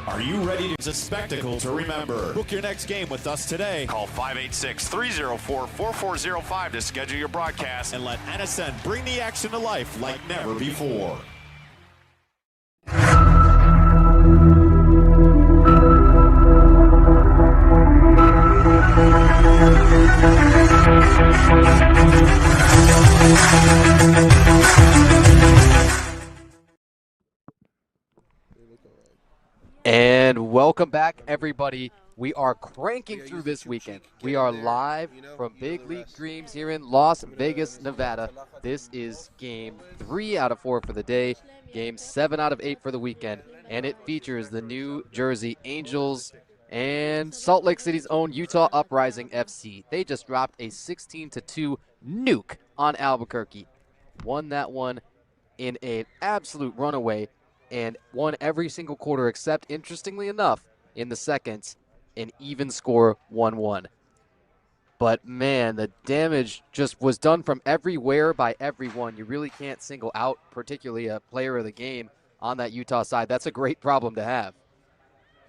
Are you ready to? It's a spectacle to remember. Book your next game with us today. Call 586-304-4405 to schedule your broadcast. And let NSN bring the action to life like never before. And welcome back, everybody. We are cranking through this weekend. We are live from Big League Dreams here in Las Vegas, Nevada. This is game 3 out of 4 for the day, game 7 out of 8 for the weekend, and it features the New Jersey Angels and Salt Lake City's own Utah Uprising FC. They just dropped a 16-2 nuke on Albuquerque. Won that one in an absolute runaway and won every single quarter except, interestingly enough, in the second, an even score 1-1. But, man, the damage just was done from everywhere by everyone. You really can't single out particularly a player of the game on that Utah side. That's a great problem to have.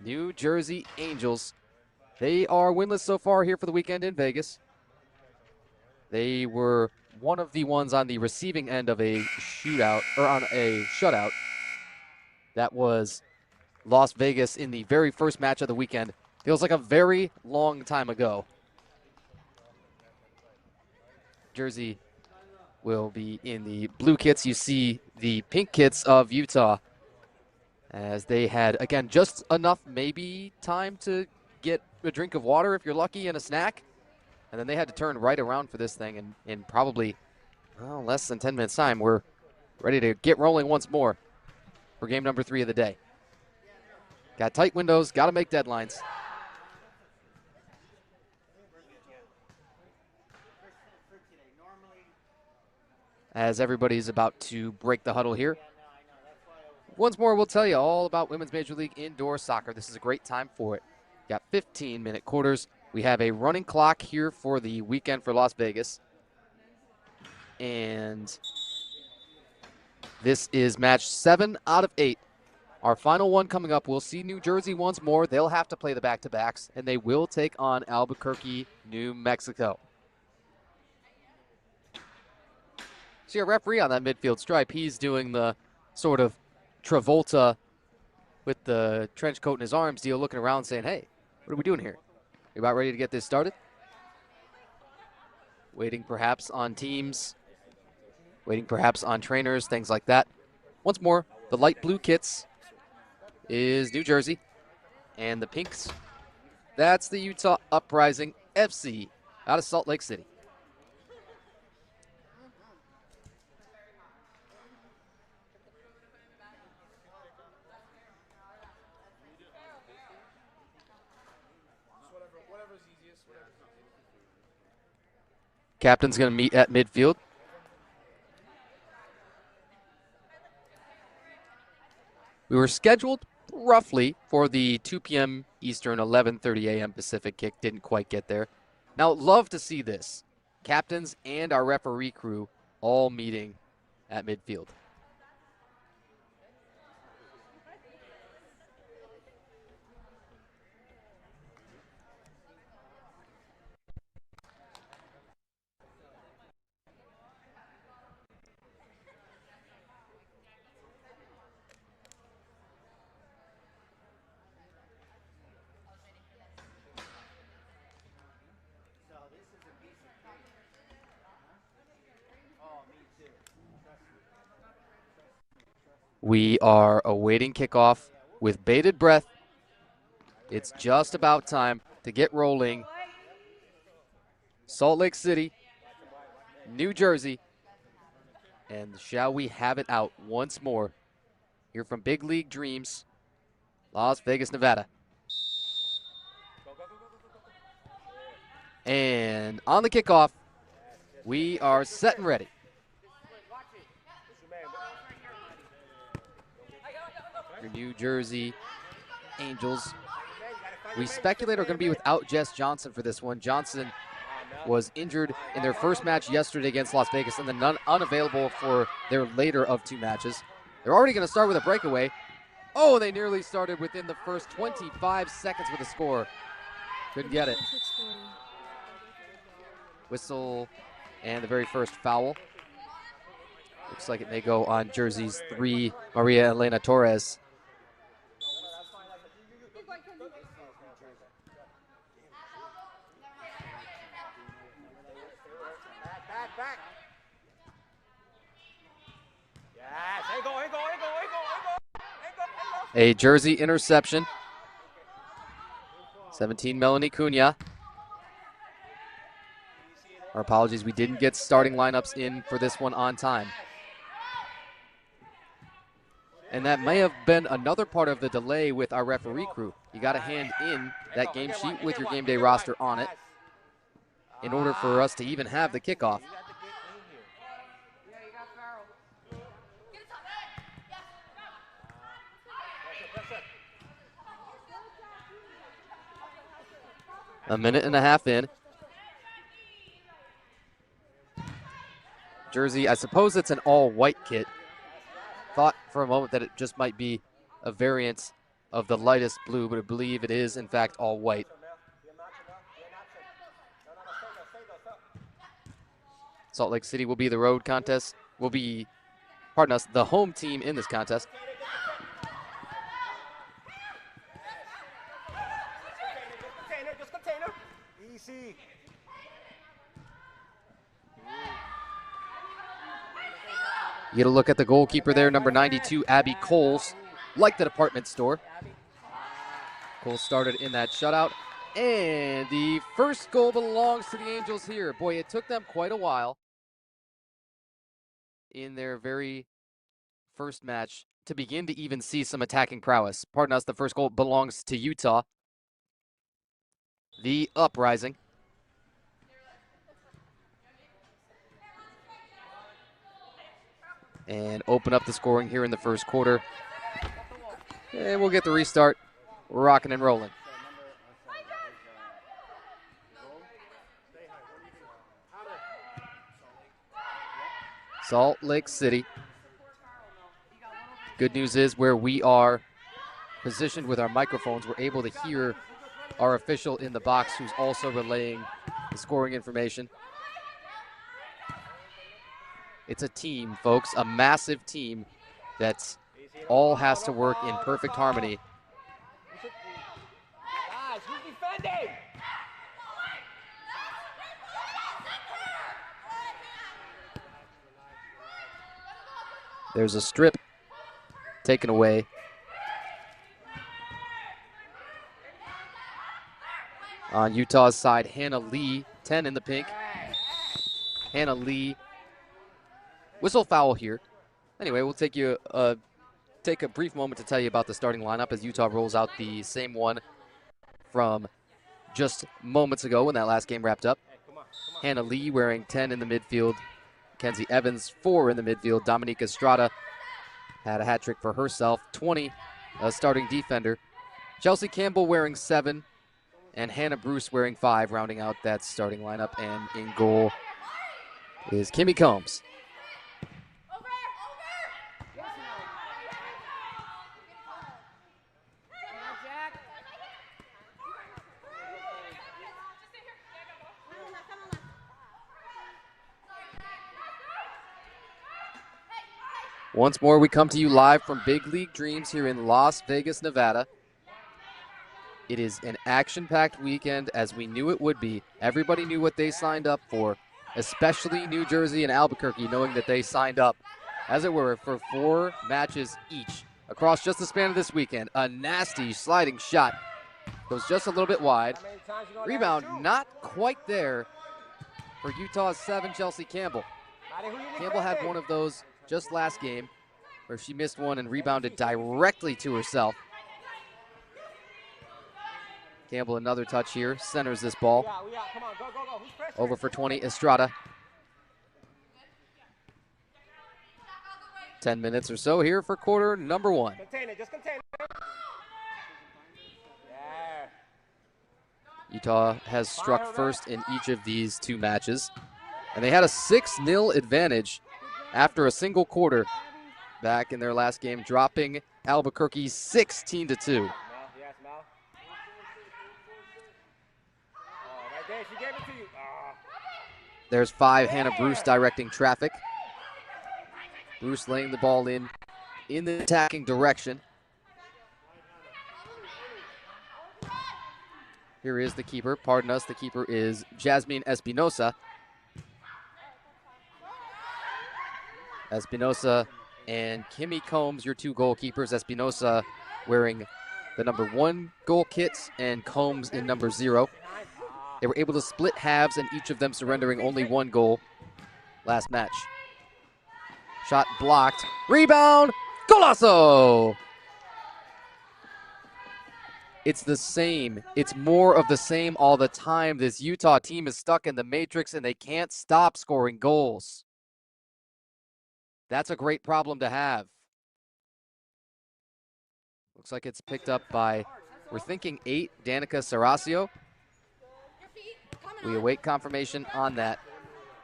New Jersey Angels, they are winless so far here for the weekend in Vegas. They were one of the ones on the receiving end of a shootout, or on a shutout. That was Las Vegas in the very first match of the weekend. Feels like a very long time ago. Jersey will be in the blue kits. You see the pink kits of Utah, as they had, again, just enough maybe time to get a drink of water if you're lucky and a snack. And then they had to turn right around for this thing in probably less than 10 minutes time. We're ready to get rolling once more for game number 3 of the day. Got tight windows, got to make deadlines. As everybody's about to break the huddle here. Once more, we'll tell you all about Women's Major League Indoor Soccer. This is a great time for it. Got 15-minute quarters. We have a running clock here for the weekend for Las Vegas. And this is match 7 out of 8. Our final one coming up, we'll see New Jersey once more. They'll have to play the back-to-backs, and they will take on Albuquerque, New Mexico. See our referee on that midfield stripe. He's doing the sort of Travolta with the trench coat in his arms deal, looking around saying, hey, what are we doing here? We about ready to get this started? Waiting perhaps on teams, waiting perhaps on trainers, things like that. Once more, the light blue kits is New Jersey, and the pinks, that's the Utah Uprising FC out of Salt Lake City. Captain's going to meet at midfield. We were scheduled roughly for the 2 p.m. Eastern, 11:30 a.m. Pacific kick. Didn't quite get there. Now, love to see this. Captains and our referee crew all meeting at midfield. We are awaiting kickoff with bated breath. It's just about time to get rolling. Salt Lake City, New Jersey, and shall we have it out once more here from Big League Dreams, Las Vegas, Nevada. And on the kickoff, we are set and ready. Your New Jersey Angels, we speculate, are going to be without Jess Johnson for this one. Johnson was injured in their first match yesterday against Las Vegas and then unavailable for their later of 2 matches. They're already going to start with a breakaway. Oh, they nearly started within the first 25 seconds with a score. Couldn't get it. Whistle and the very first foul. Looks like it may go on jerseys 3, Maria Elena Torres. Back. A jersey interception. 17, Melanie Cunha. Our apologies, we didn't get starting lineups in for this one on time. And that may have been another part of the delay with our referee crew. You got to hand in that game sheet with your game day roster on it in order for us to even have the kickoff. A minute and a half in. Jersey, I suppose it's an all-white kit. Thought for a moment that it just might be a variant of the lightest blue, but I believe it is, in fact, all white. Salt Lake City will be the road contest, the home team in this contest. Easy. You get a look at the goalkeeper there, number 92, Abby Coles, like the department store. Coles started in that shutout, and the first goal belongs to the Angels here. Boy, it took them quite a while in their very first match to begin to even see some attacking prowess. Pardon us, the first goal belongs to Utah, the Uprising. And open up the scoring here in the first quarter. And we'll get the restart. We're rocking and rolling. Salt Lake City. Good news is where we are positioned with our microphones, we're able to hear our official in the box who's also relaying the scoring information. It's a team, folks, a massive team that all has to work in perfect harmony. There's a strip taken away. On Utah's side, Hannah Lee, 10 in the pink. Hannah Lee. Whistle foul here. Anyway, we'll take a brief moment to tell you about the starting lineup as Utah rolls out the same one from just moments ago when that last game wrapped up. Hannah Lee wearing 10 in the midfield. Kenzie Evans, 4 in the midfield. Dominique Estrada had a hat trick for herself. 20, a starting defender. Chelsea Campbell wearing 7. And Hannah Bruce wearing 5, rounding out that starting lineup. And in goal is Kimmy Combs. Once more, we come to you live from Big League Dreams here in Las Vegas, Nevada. It is an action-packed weekend, as we knew it would be. Everybody knew what they signed up for, especially New Jersey and Albuquerque, knowing that they signed up, as it were, for 4 matches each across just the span of this weekend. A nasty sliding shot goes just a little bit wide. Rebound not quite there for Utah's 7, Chelsea Campbell. Campbell had one of those just last game where she missed one and rebounded directly to herself. Campbell another touch here, centers this ball. Over for 20, Estrada. 10 minutes or so here for quarter number 1. Contain it, just contain it. Yeah. Utah has struck first in each of these 2 matches. And they had a 6-0 advantage after a single quarter back in their last game, dropping Albuquerque 16-2. Yes, Mel. Right there, she gave it to you. There's 5, Hannah Bruce directing traffic. Bruce laying the ball in the attacking direction. Here is the keeper. Pardon us, the keeper is Jasmine Espinosa. Espinosa and Kimmy Combs, your 2 goalkeepers. Espinosa wearing the number 1 goal kits and Combs in number 0. They were able to split halves and each of them surrendering only 1 goal last match. Shot blocked. Rebound. Golazo! It's the same. It's more of the same all the time. This Utah team is stuck in the matrix and they can't stop scoring goals. That's a great problem to have. Looks like it's picked up by, we're thinking 8, Danica Saracio. We await confirmation on that.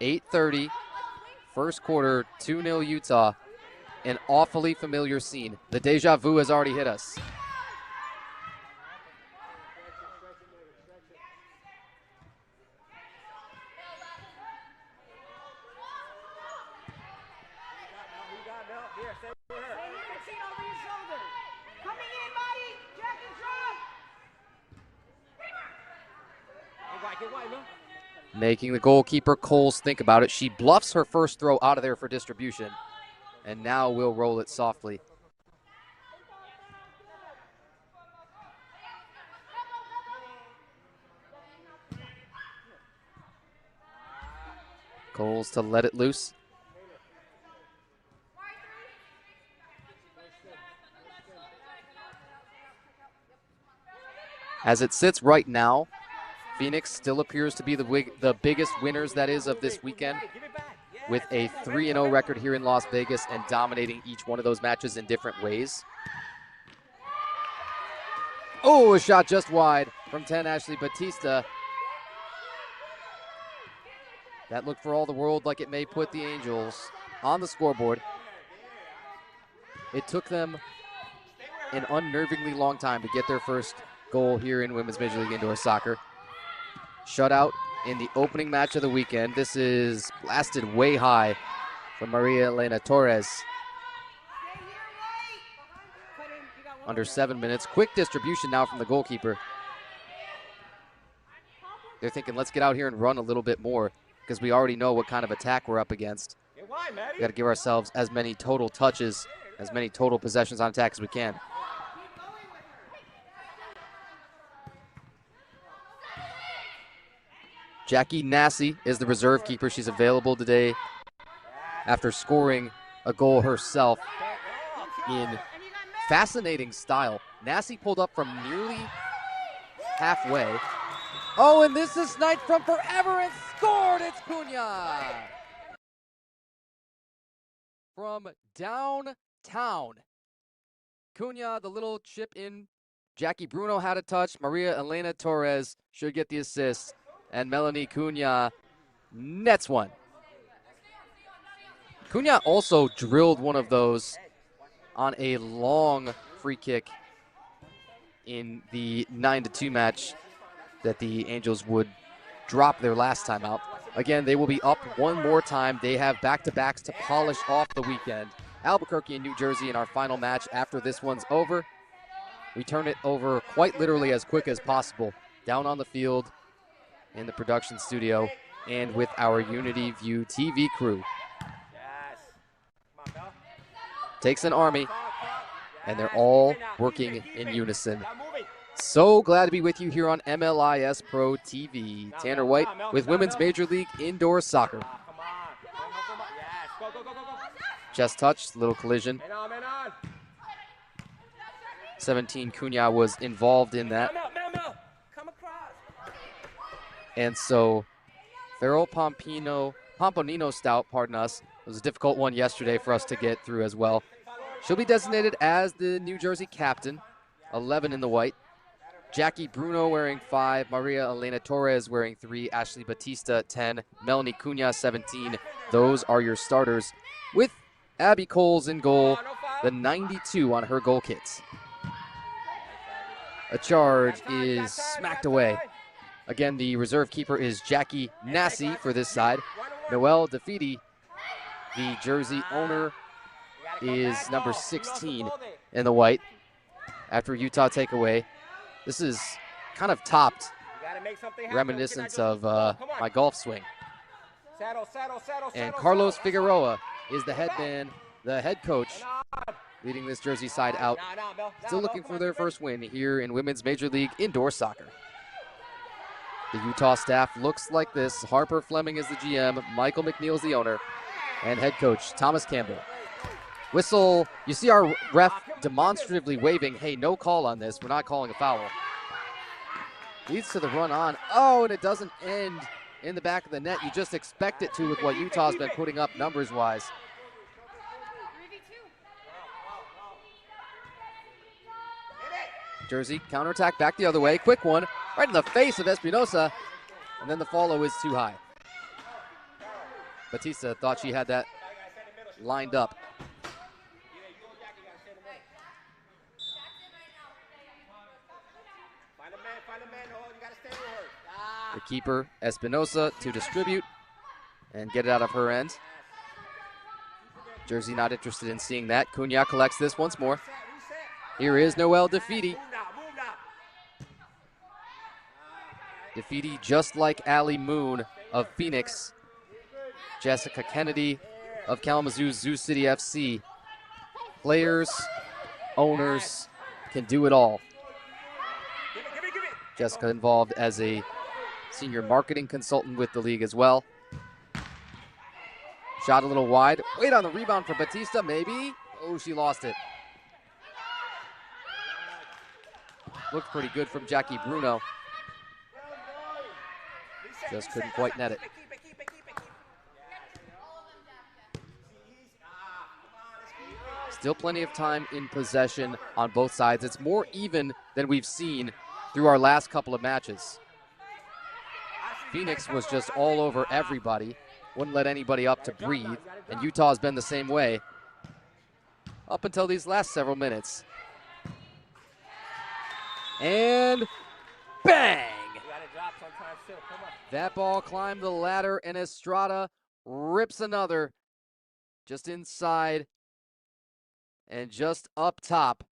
8:30, first quarter, 2-0 Utah. An awfully familiar scene. The deja vu has already hit us. Making the goalkeeper Coles think about it. She bluffs her first throw out of there for distribution. And now we'll roll it softly. Coles to let it loose. As it sits right now, Phoenix still appears to be the biggest winners, that is, of this weekend, with a 3-0 record here in Las Vegas and dominating each one of those matches in different ways. Oh, a shot just wide from 10, Ashley Batista. That looked for all the world like it may put the Angels on the scoreboard. It took them an unnervingly long time to get their first goal here in Women's Major League Indoor Soccer. Shutout in the opening match of the weekend. This is blasted way high from Maria Elena Torres. Under 7 minutes. Quick distribution now from the goalkeeper. They're thinking, let's get out here and run a little bit more because we already know what kind of attack we're up against. We got to give ourselves as many total touches, as many total possessions on attack as we can. Jackie Nassi is the reserve keeper. She's available today after scoring a goal herself in fascinating style. Nassi pulled up from nearly halfway. Oh, and this is sniped from forever and scored. It's Cunha. From downtown. Cunha, the little chip in. Jackie Bruno had a touch. Maria Elena Torres should get the assist. And Melanie Cunha nets one. Cunha also drilled one of those on a long free kick in the 9-2 match that the Angels would drop their last time out. Again, they will be up one more time. They have back-to-backs to polish off the weekend. Albuquerque and New Jersey in our final match after this one's over. We turn it over quite literally as quick as possible. Down on the field, in the production studio, and with our Unity View TV crew. Takes an army, and they're all working in unison. So glad to be with you here on MLIS Pro TV. Tanner White with Women's Major League Indoor Soccer. Chest touch, little collision. 17 Cunha was involved in that. And so Farrell Pomponino Stout, pardon us, it was a difficult one yesterday for us to get through as well. She'll be designated as the New Jersey captain, 11 in the white. Jackie Bruno wearing 5, Maria Elena Torres wearing 3, Ashley Batista 10, Melanie Cunha 17. Those are your starters with Abby Coles in goal, the 92 on her goal kits. A charge is smacked away. Again, the reserve keeper is Jackie Nassi for this side. Noelle DeFiti, the jersey owner, is number 16 in the white. After Utah takeaway, this is kind of topped reminiscence of my golf swing. And Carlos Figueroa is the head coach, leading this jersey side out. Still looking for their first win here in Women's Major League Indoor Soccer. The Utah staff looks like this. Harper Fleming is the GM, Michael McNeil is the owner, and head coach Thomas Campbell. Whistle, you see our ref demonstratively waving, hey, no call on this, we're not calling a foul. Leads to the run on. Oh, and it doesn't end in the back of the net. You just expect it to with what Utah's been putting up numbers-wise. Jersey, counterattack back the other way. Quick one, right in the face of Espinosa. And then the follow is too high. Batista thought she had that lined up. The keeper, Espinosa, to distribute and get it out of her end. Jersey not interested in seeing that. Cunha collects this once more. Here is Noelle DeFiti. DeFiti, just like Allie Moon of Phoenix, Jessica Kennedy of Kalamazoo's Zoo City FC. Players, owners can do it all. Jessica involved as a senior marketing consultant with the league as well. Shot a little wide. Wait on the rebound for Batista, maybe. Oh, she lost it. Looked pretty good from Jackie Bruno. Just couldn't quite net it. Still plenty of time in possession on both sides. It's more even than we've seen through our last couple of matches. Phoenix was just all over everybody, wouldn't let anybody up to breathe, and Utah's been the same way up until these last several minutes. And bang! That ball climbed the ladder, and Estrada rips another just inside and just up top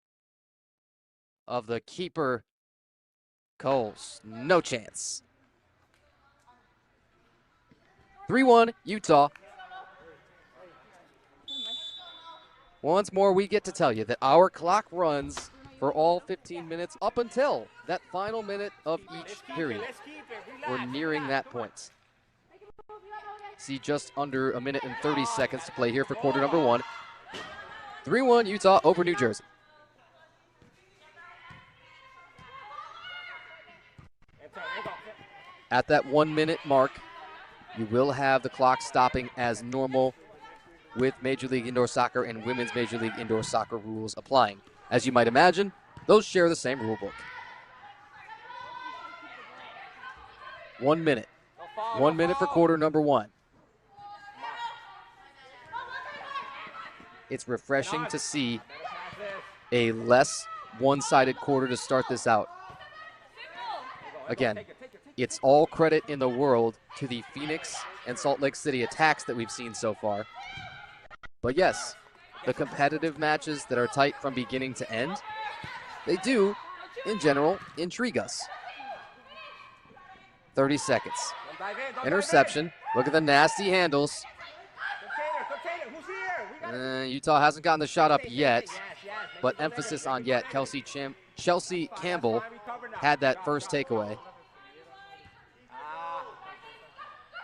of the keeper, Coles. No chance. 3-1, Utah. Once more, we get to tell you that our clock runs for all 15 minutes up until that final minute of each period. We're nearing that point. See just under a minute and 30 seconds to play here for quarter number one. 3-1, Utah over New Jersey. At that 1 minute mark, you will have the clock stopping as normal with Major League Indoor Soccer and Women's Major League Indoor Soccer rules applying. As you might imagine, those share the same rule book. 1 minute. 1 minute for quarter number one. It's refreshing to see a less one-sided quarter to start this out. Again, it's all credit in the world to the Phoenix and Salt Lake City attacks that we've seen so far. But yes, the competitive matches that are tight from beginning to end, they do, in general, intrigue us. 30 seconds. Interception. Look at the nasty handles. Utah hasn't gotten the shot up yet, but emphasis on yet. Chelsea Campbell had that first takeaway.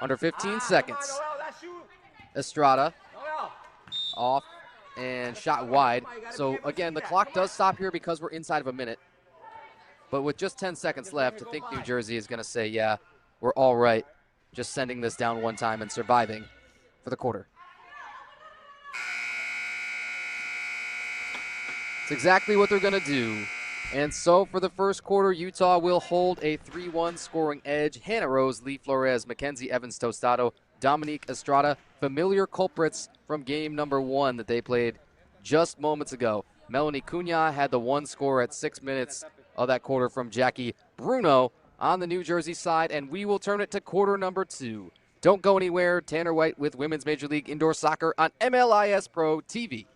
Under 15 seconds. Estrada off and shot wide. So again, the clock does stop here because we're inside of a minute. But with just 10 seconds left, I think New Jersey is going to say, yeah, we're all right. Just sending this down one time and surviving for the quarter. It's exactly what they're going to do. And so for the first quarter, Utah will hold a 3-1 scoring edge. Hannah Rose, Lee Flores, Mackenzie Evans Tostado, Dominique Estrada, familiar culprits from game number one that they played just moments ago. Melanie Cunha had the one score at 6 minutes of that quarter from Jackie Bruno on the New Jersey side, and we will turn it to quarter number 2. Don't go anywhere. Tanner White with Women's Major League Indoor Soccer on MLIS Pro TV.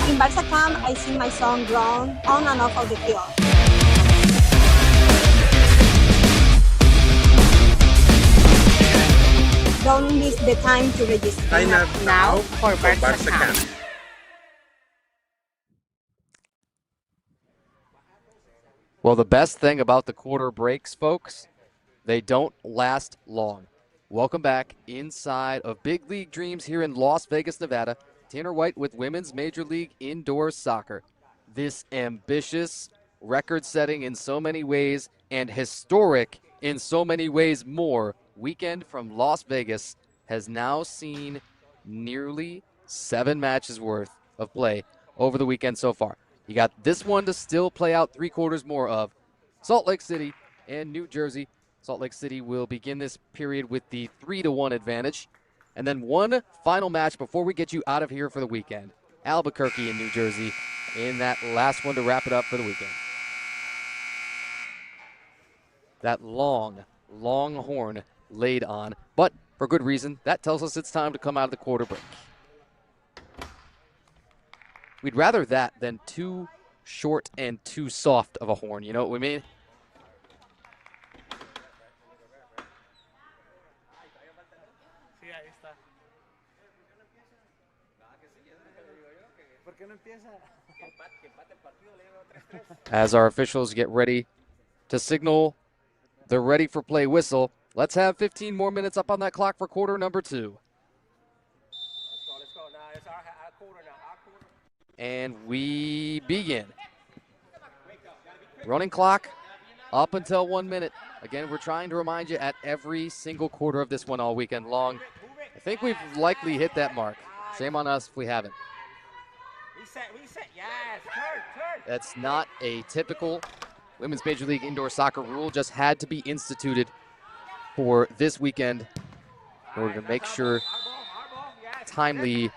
In Barca camp, I sing my song Grown on and off of the field. Don't miss the time to register. Sign up now for Barca camp. Well, the best thing about the quarter breaks, folks, they don't last long. Welcome back inside of Big League Dreams here in Las Vegas, Nevada. Tanner White with Women's Major League Indoor Soccer. This ambitious, record-setting in so many ways and historic in so many ways more weekend from Las Vegas has now seen nearly 7 matches worth of play over the weekend so far. You got this one to still play out 3 quarters more of. Salt Lake City and New Jersey. Salt Lake City will begin this period with the 3-1 advantage. And then one final match before we get you out of here for the weekend. Albuquerque in New Jersey in that last one to wrap it up for the weekend. That long horn laid on, but for good reason. That tells us it's time to come out of the quarter break. We'd rather that than too short and too soft of a horn, you know what we mean? As our officials get ready to signal the ready for play whistle, let's have 15 more minutes up on that clock for quarter number 2. Let's go. Now it's our quarter now. Our quarter. And we begin. Running clock up until 1 minute. Again, we're trying to remind you at every single quarter of this one all weekend long. I think we've likely hit that mark. Shame on us if we haven't. Reset. Yes. Turn. That's not a typical Women's Major League Indoor Soccer rule. Just had to be instituted for this weekend in order to make sure timely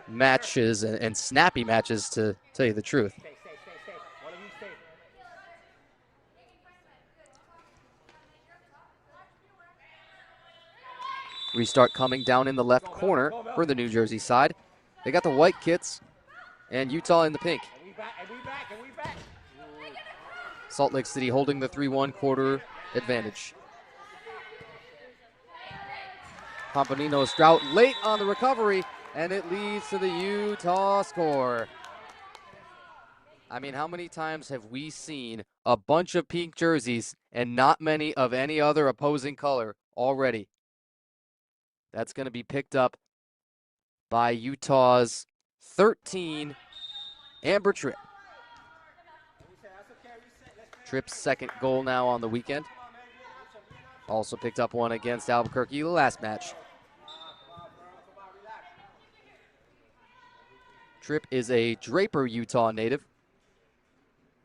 matches and snappy matches, to tell you the truth. Stay. One of you stay. Restart coming down in the left corner for the New Jersey side. They got the white kits and Utah in the pink. And we back. Salt Lake City holding the 3-1 quarter advantage. Pompanino Strout late on the recovery, and it leads to the Utah score. I mean, how many times have we seen a bunch of pink jerseys and not many of any other opposing color already? That's going to be picked up by Utah's 13, Amber Tripp. Tripp's second goal now on the weekend. Also picked up one against Albuquerque the last match. Tripp is a Draper, Utah native.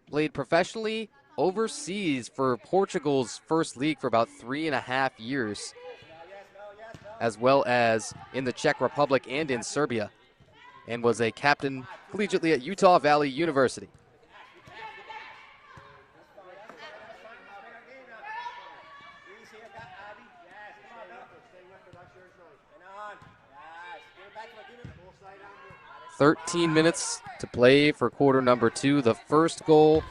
Played professionally overseas for Portugal's first league for about 3.5 years, as well as in the Czech Republic and in Serbia, and was a captain collegiately at Utah Valley University. Yes. 13 minutes to play for quarter number 2. The first goal,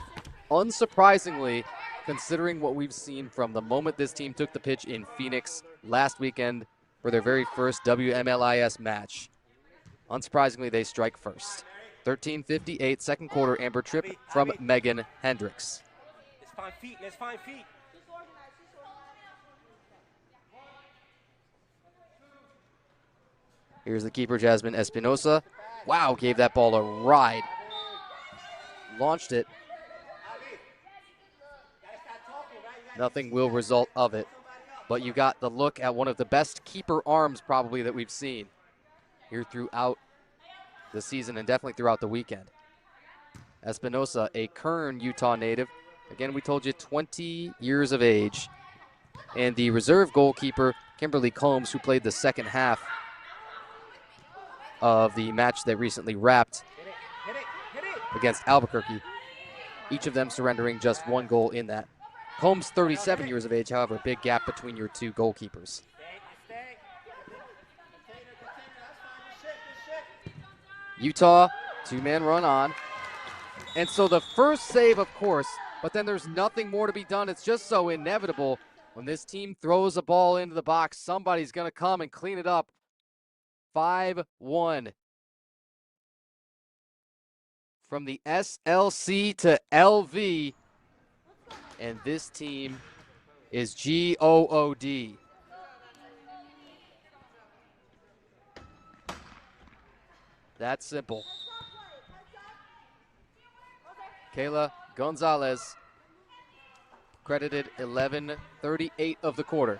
unsurprisingly, considering what we've seen from the moment this team took the pitch in Phoenix last weekend for their very first WMLIS match. Unsurprisingly, they strike first. 13:58, second quarter, Amber Trip from Megan Hendricks. Let's find feet. Let's find feet. Here's the keeper, Jasmine Espinosa. Wow, gave that ball a ride. Launched it. Nothing will result of it. But you got the look at one of the best keeper arms probably that we've seen here throughout the season and definitely throughout the weekend. Espinosa, a Kern, Utah native. Again, we told you 20 years of age. And the reserve goalkeeper, Kimberly Combs, who played the second half of the match that recently wrapped against Albuquerque. Each of them surrendering just one goal in that. Combs, 37 years of age, however, big gap between your two goalkeepers. Utah, two-man run on. And so the first save, of course, but then there's nothing more to be done. It's just so inevitable. When this team throws a ball into the box, somebody's going to come and clean it up. 5-1. From the SLC to LV. And this team is GOOD. That's simple. Kayla Gonzalez, credited 11:38 of the quarter.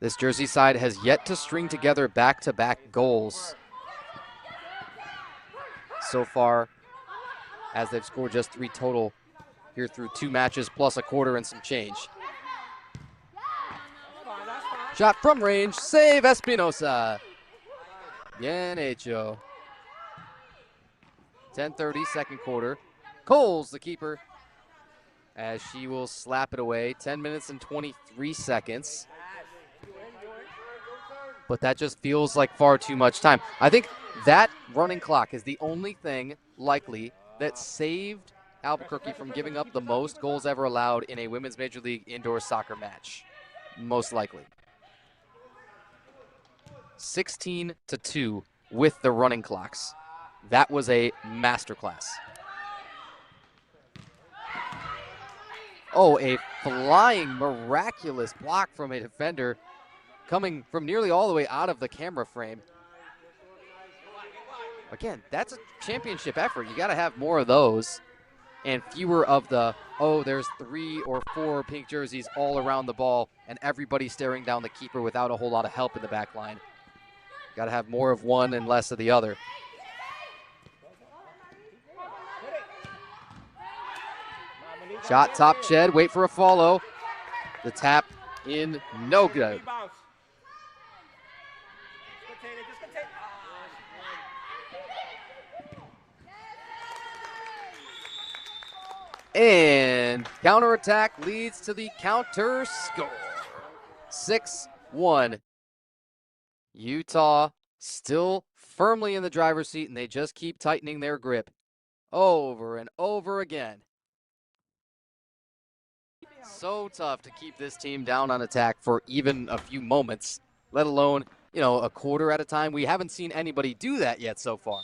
This Jersey side has yet to string together back-to-back goals so far, as they've scored just 3 total here through 2 matches plus a quarter and some change. Shot from range, save Espinosa. Bien hecho. 10:30, second quarter. Coles, the keeper, as she will slap it away. 10 minutes and 23 seconds. But that just feels like far too much time. I think that running clock is the only thing likely that saved Albuquerque from giving up the most goals ever allowed in a women's Major League indoor soccer match. Most likely. 16-2 with the running clocks. That was a masterclass. Oh, a flying, miraculous block from a defender coming from nearly all the way out of the camera frame. Again, that's a championship effort. You got to have more of those and fewer of the, oh, there's 3 or 4 pink jerseys all around the ball and everybody staring down the keeper without a whole lot of help in the back line. Got to have more of one and less of the other. Shot top shed, wait for a follow. The tap in, no good. And counterattack leads to the counter score. 6-1. Utah still firmly in the driver's seat, and they just keep tightening their grip over and over again. So tough to keep this team down on attack for even a few moments, let alone, a quarter at a time. We haven't seen anybody do that yet so far.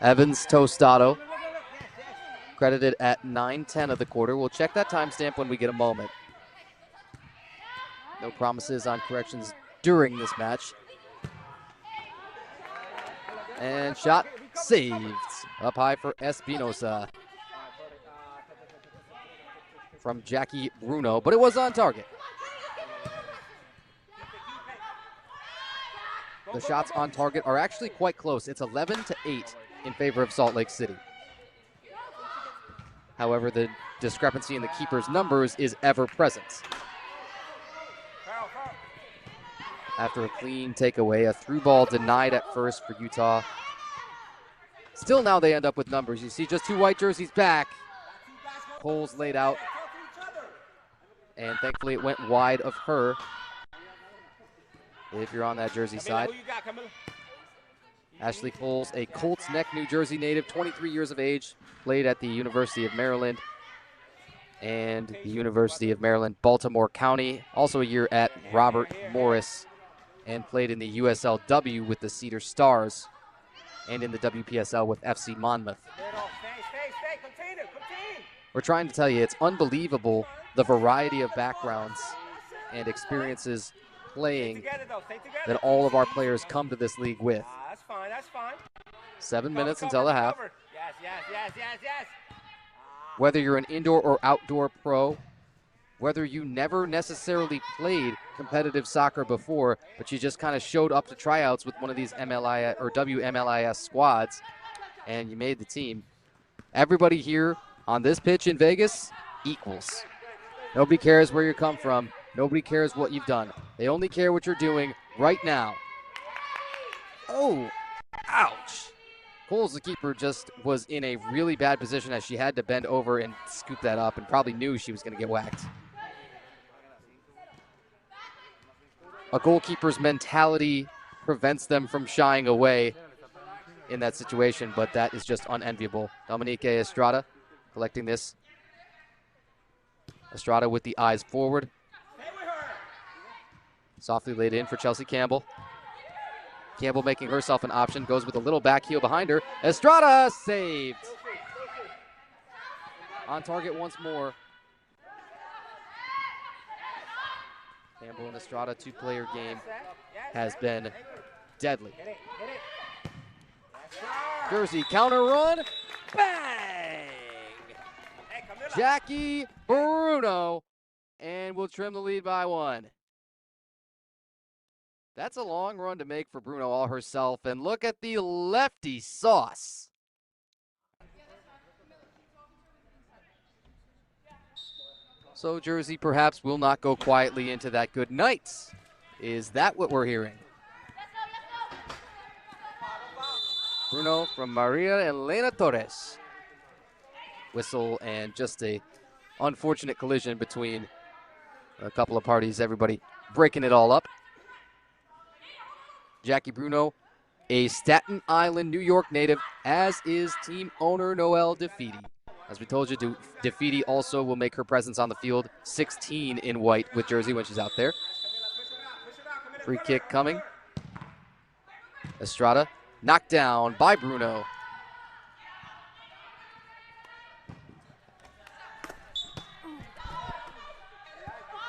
Evans Tostado, credited at 9:10 of the quarter. We'll check that timestamp when we get a moment. No promises on corrections during this match. And shot saved. Up high for Espinosa from Jackie Bruno, but it was on target. The shots on target are actually quite close. It's 11-8 in favor of Salt Lake City. However, the discrepancy in the keeper's numbers is ever present. After a clean takeaway, a through ball denied at first for Utah. Still now they end up with numbers. You see just 2 white jerseys back. Coles laid out, and thankfully it went wide of her. If you're on that jersey side. Ashley Coles, a Colts Neck, New Jersey native, 23 years of age, played at the University of Maryland and the University of Maryland, Baltimore County. Also a year at Robert Morris, and played in the USLW with the Cedar Stars and in the WPSL with FC Monmouth. We're trying to tell you, it's unbelievable the variety of backgrounds and experiences playing that all of our players come to this league with. That's fine, that's fine. 7 minutes until the half. Yes. Whether you're an indoor or outdoor pro, whether you never necessarily played competitive soccer before, but you just kind of showed up to tryouts with one of these MLIS or WMLIS squads and you made the team. Everybody here on this pitch in Vegas equals. Nobody cares where you come from. Nobody cares what you've done. They only care what you're doing right now. Oh, ouch. Coles, the keeper, just was in a really bad position as she had to bend over and scoop that up and probably knew she was going to get whacked. A goalkeeper's mentality prevents them from shying away in that situation, but that is just unenviable. Dominique Estrada collecting this. Estrada with the eyes forward. Softly laid in for Chelsea Campbell. Campbell making herself an option, goes with a little back heel behind her. Estrada saved. On target once more. Campbell and Estrada, 2-player game, has been deadly. Jersey counter run. Bang! Jackie Bruno, and will trim the lead by 1. That's a long run to make for Bruno all herself, and look at the lefty sauce. So Jersey perhaps will not go quietly into that good night. Is that what we're hearing? Bruno from Maria Elena Torres. Whistle and just a unfortunate collision between a couple of parties. Everybody breaking it all up. Jackie Bruno, a Staten Island, New York native, as is team owner Noelle DeFeedy. As we told you, DeFeedy also will make her presence on the field, 16 in white with jersey when she's out there. Free kick coming. Estrada knocked down by Bruno.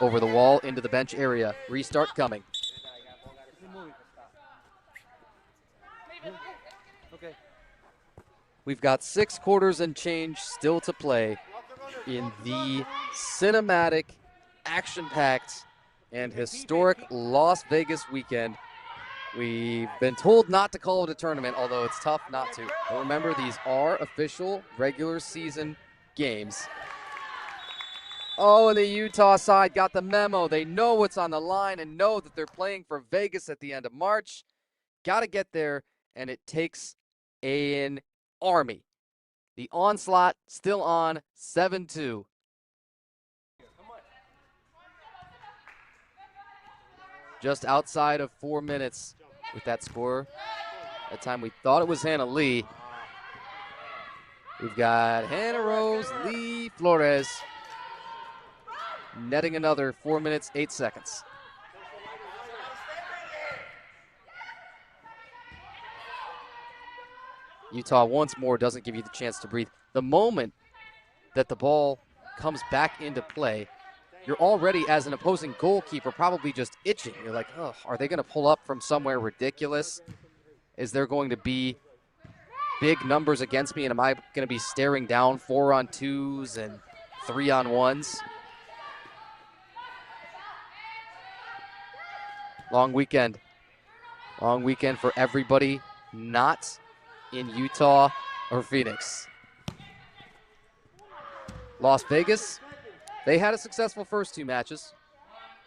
Over the wall into the bench area. Restart coming. We've got 6 quarters and change still to play in the cinematic, action-packed, and historic Las Vegas weekend. We've been told not to call it a tournament, although it's tough not to. But remember, these are official regular season games. Oh, and the Utah side got the memo. They know what's on the line and know that they're playing for Vegas at the end of March. Got to get there, and it takes an army. The onslaught still on, 7-2. Just outside of 4 minutes with that score. That time we thought it was Hannah Lee. We've got Hannah Rose Lee Flores netting another 4 minutes, 8 seconds. Utah once more doesn't give you the chance to breathe. The moment that the ball comes back into play, you're already, as an opposing goalkeeper, probably just itching. You're like, oh, are they going to pull up from somewhere ridiculous? Is there going to be big numbers against me, and am I going to be staring down 4-on-2s and 3-on-1s? Long weekend. Long weekend for everybody not in Utah or Phoenix. Las Vegas, they had a successful first two matches,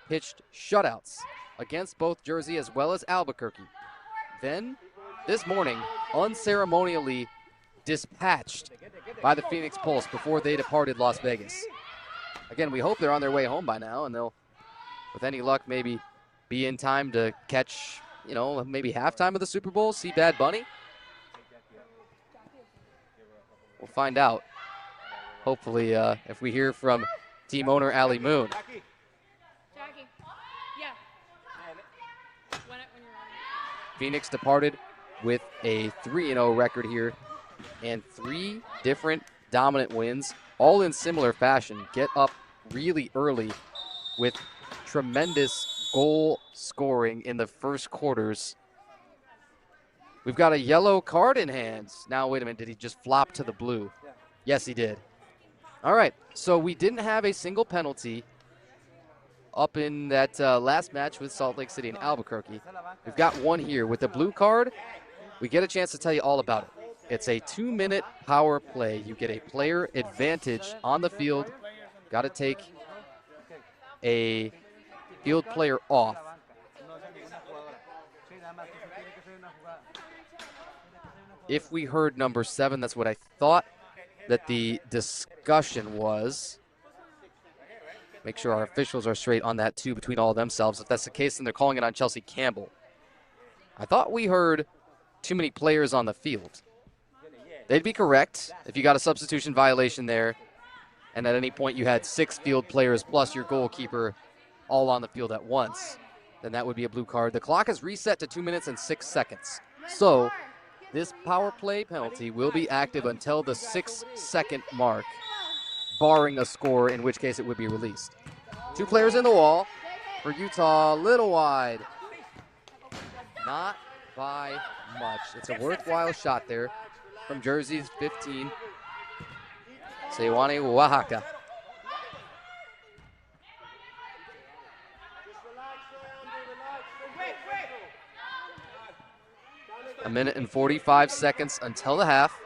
pitched shutouts against both Jersey as well as Albuquerque. Then, this morning, unceremonially dispatched by the Phoenix Pulse before they departed Las Vegas. Again, we hope they're on their way home by now, and they'll, with any luck, maybe be in time to catch, maybe halftime of the Super Bowl, see Bad Bunny. We'll find out. Hopefully, if we hear from team owner Ali Moon. Phoenix departed with a 3-0 record here and 3 different dominant wins, all in similar fashion. Get up really early with tremendous goal scoring in the first quarters. We've got a yellow card in hand. Now, wait a minute, did he just flop to the blue? Yes, he did. All right, so we didn't have a single penalty up in that last match with Salt Lake City and Albuquerque. We've got one here. With the blue card, we get a chance to tell you all about it. It's a 2-minute power play. You get a player advantage on the field. Got to take a field player off. If we heard number 7, that's what I thought that the discussion was. Make sure our officials are straight on that, too, between all of themselves. If that's the case, then they're calling it on Chelsea Campbell. I thought we heard too many players on the field. They'd be correct if you got a substitution violation there, and at any point you had 6 field players plus your goalkeeper all on the field at once. Then that would be a blue card. The clock is reset to 2 minutes and 6 seconds. So this power play penalty will be active until the 6-second mark, barring a score, in which case it would be released. 2 players in the wall for Utah, a little wide. Not by much. It's a worthwhile shot there from Jersey's 15, Sewane Oaxaca. A minute and 45 seconds until the half.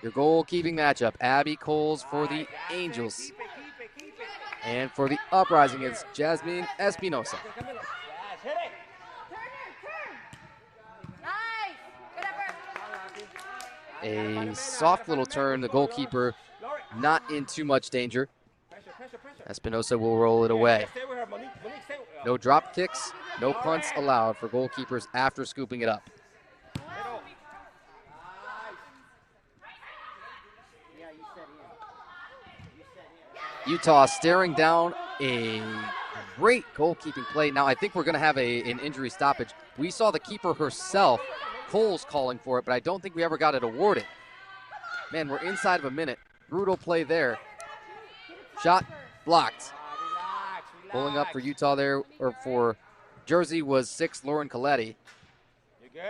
Your goalkeeping matchup, Abby Coles for the Angels. And for the Uprising, it's Jasmine Espinosa. A soft little turn, the goalkeeper not in too much danger. Espinosa will roll it away. No drop kicks, no punts allowed for goalkeepers after scooping it up. Utah staring down a great goalkeeping play. Now, I think we're going to have an injury stoppage. We saw the keeper herself, Coles, calling for it, but I don't think we ever got it awarded. Man, we're inside of a minute. Brutal play there. Shot blocked. Pulling up for Utah there, or for Jersey, was 6, Lauren Coletti.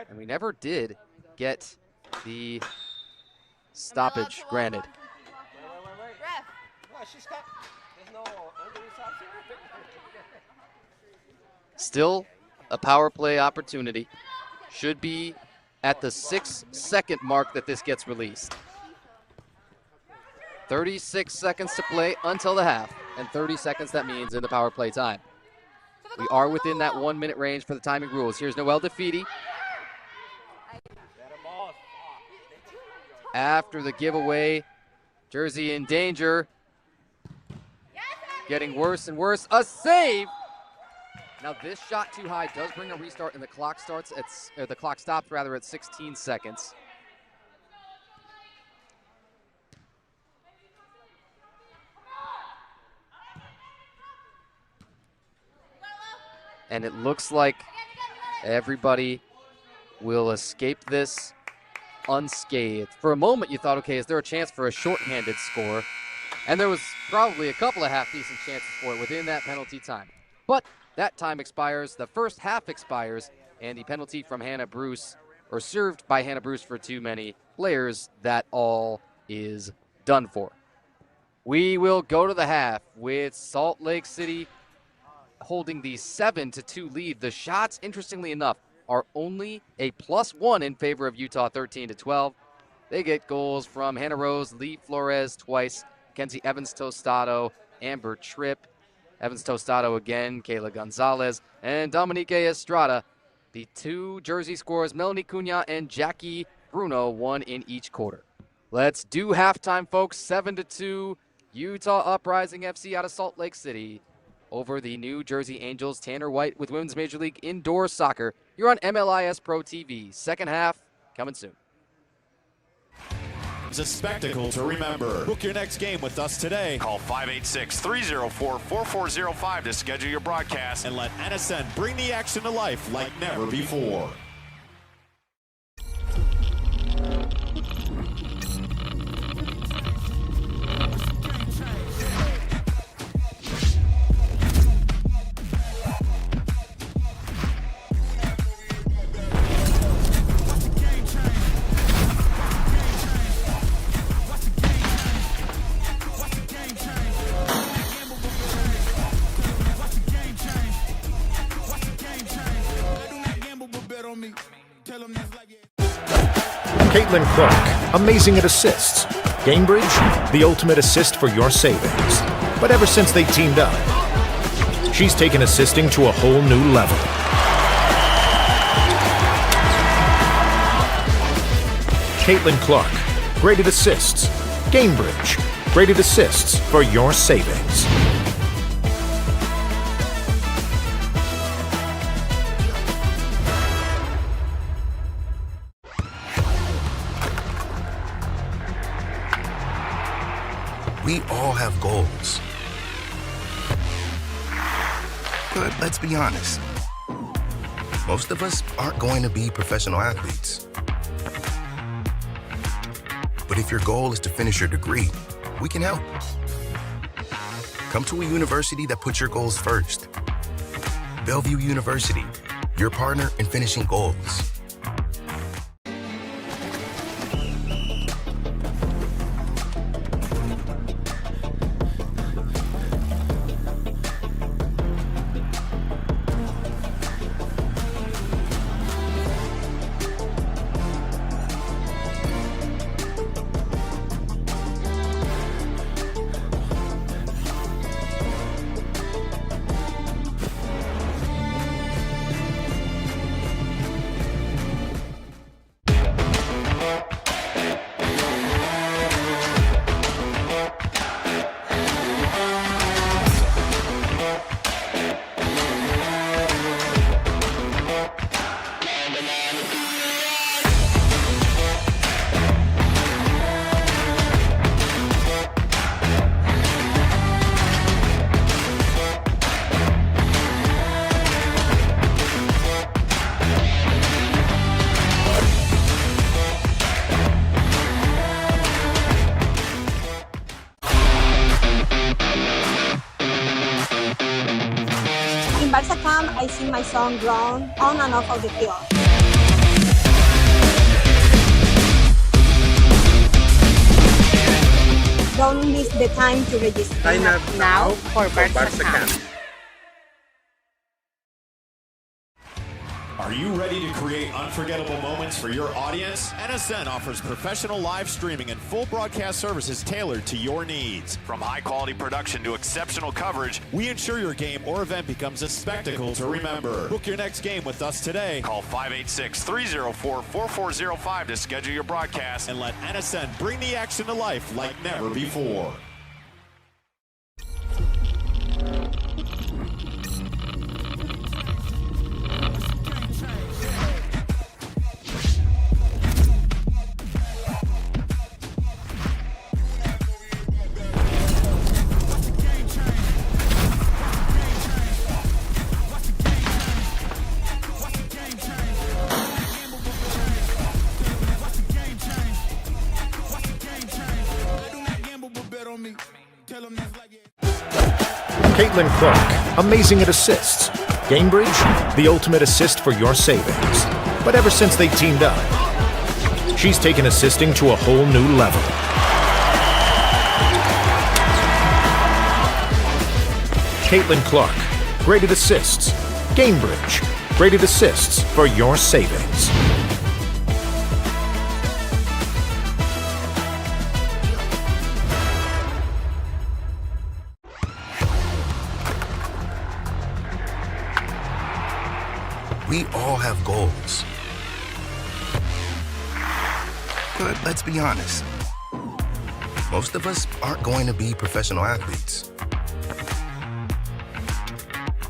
And we never did get the stoppage granted. Still a power play opportunity. Should be at the 6-second mark that this gets released. 36 seconds to play until the half, and 30 seconds that means in the power play time. We are within that 1-minute range for the timing rules. Here's Noelle DeFeedy. After the giveaway, Jersey in danger. Getting worse and worse. A save! Now this shot too high does bring a restart, and the clock stops at 16 seconds. And it looks like everybody will escape this unscathed. For a moment you thought, okay, is there a chance for a shorthanded score? And there was probably a couple of half-decent chances for it within that penalty time. But that time expires, the first half expires, and the penalty from Hannah Bruce, or served by Hannah Bruce for too many players, that all is done for. We will go to the half with Salt Lake City holding the 7-2 lead. The shots, interestingly enough, are only a +1 in favor of Utah, 13-12. They get goals from Hannah Rose, Lee Flores twice, Kenzie Evans-Tostado, Amber Tripp, Evans-Tostado again, Kayla Gonzalez, and Dominique Estrada. The 2 jersey scorers, Melanie Cunha and Jackie Bruno, 1 in each quarter. Let's do halftime, folks. 7-2, Utah Uprising FC out of Salt Lake City over the New Jersey Angels. Tanner White with Women's Major League Indoor Soccer. You're on MLIS Pro TV. Second half coming soon. It's a spectacle to remember. Book your next game with us today. Call 586-304-4405 to schedule your broadcast. And let NSN bring the action to life like never before. Caitlin Clark, amazing at assists. Gamebridge, the ultimate assist for your savings. But ever since they teamed up, she's taken assisting to a whole new level. Caitlin Clark, great at assists. Gamebridge, great at assists for your savings. We all have goals. But let's be honest. Most of us aren't going to be professional athletes. But if your goal is to finish your degree, we can help. Come to a university that puts your goals first. Bellevue University, your partner in finishing goals. Barca camp, I sing my song Grown on and off of the field. Don't miss the time to register. Sign up now for Barca camp. Are you ready to create unforgettable moments for your audience? NSN offers professional live streaming and full broadcast services tailored to your needs. From high-quality production to exceptional coverage, We ensure your game or event becomes a spectacle to remember. Book your next game with us today. call 586-304-4405 to schedule your broadcast. And let NSN bring the action to life like never before. Caitlin Clark, amazing at assists. Gamebridge, the ultimate assist for your savings. But ever since they teamed up, she's taken assisting to a whole new level. Caitlin Clark, great at assists. Gamebridge, great at assists for your savings. We all have goals. But let's be honest. Most of us aren't going to be professional athletes.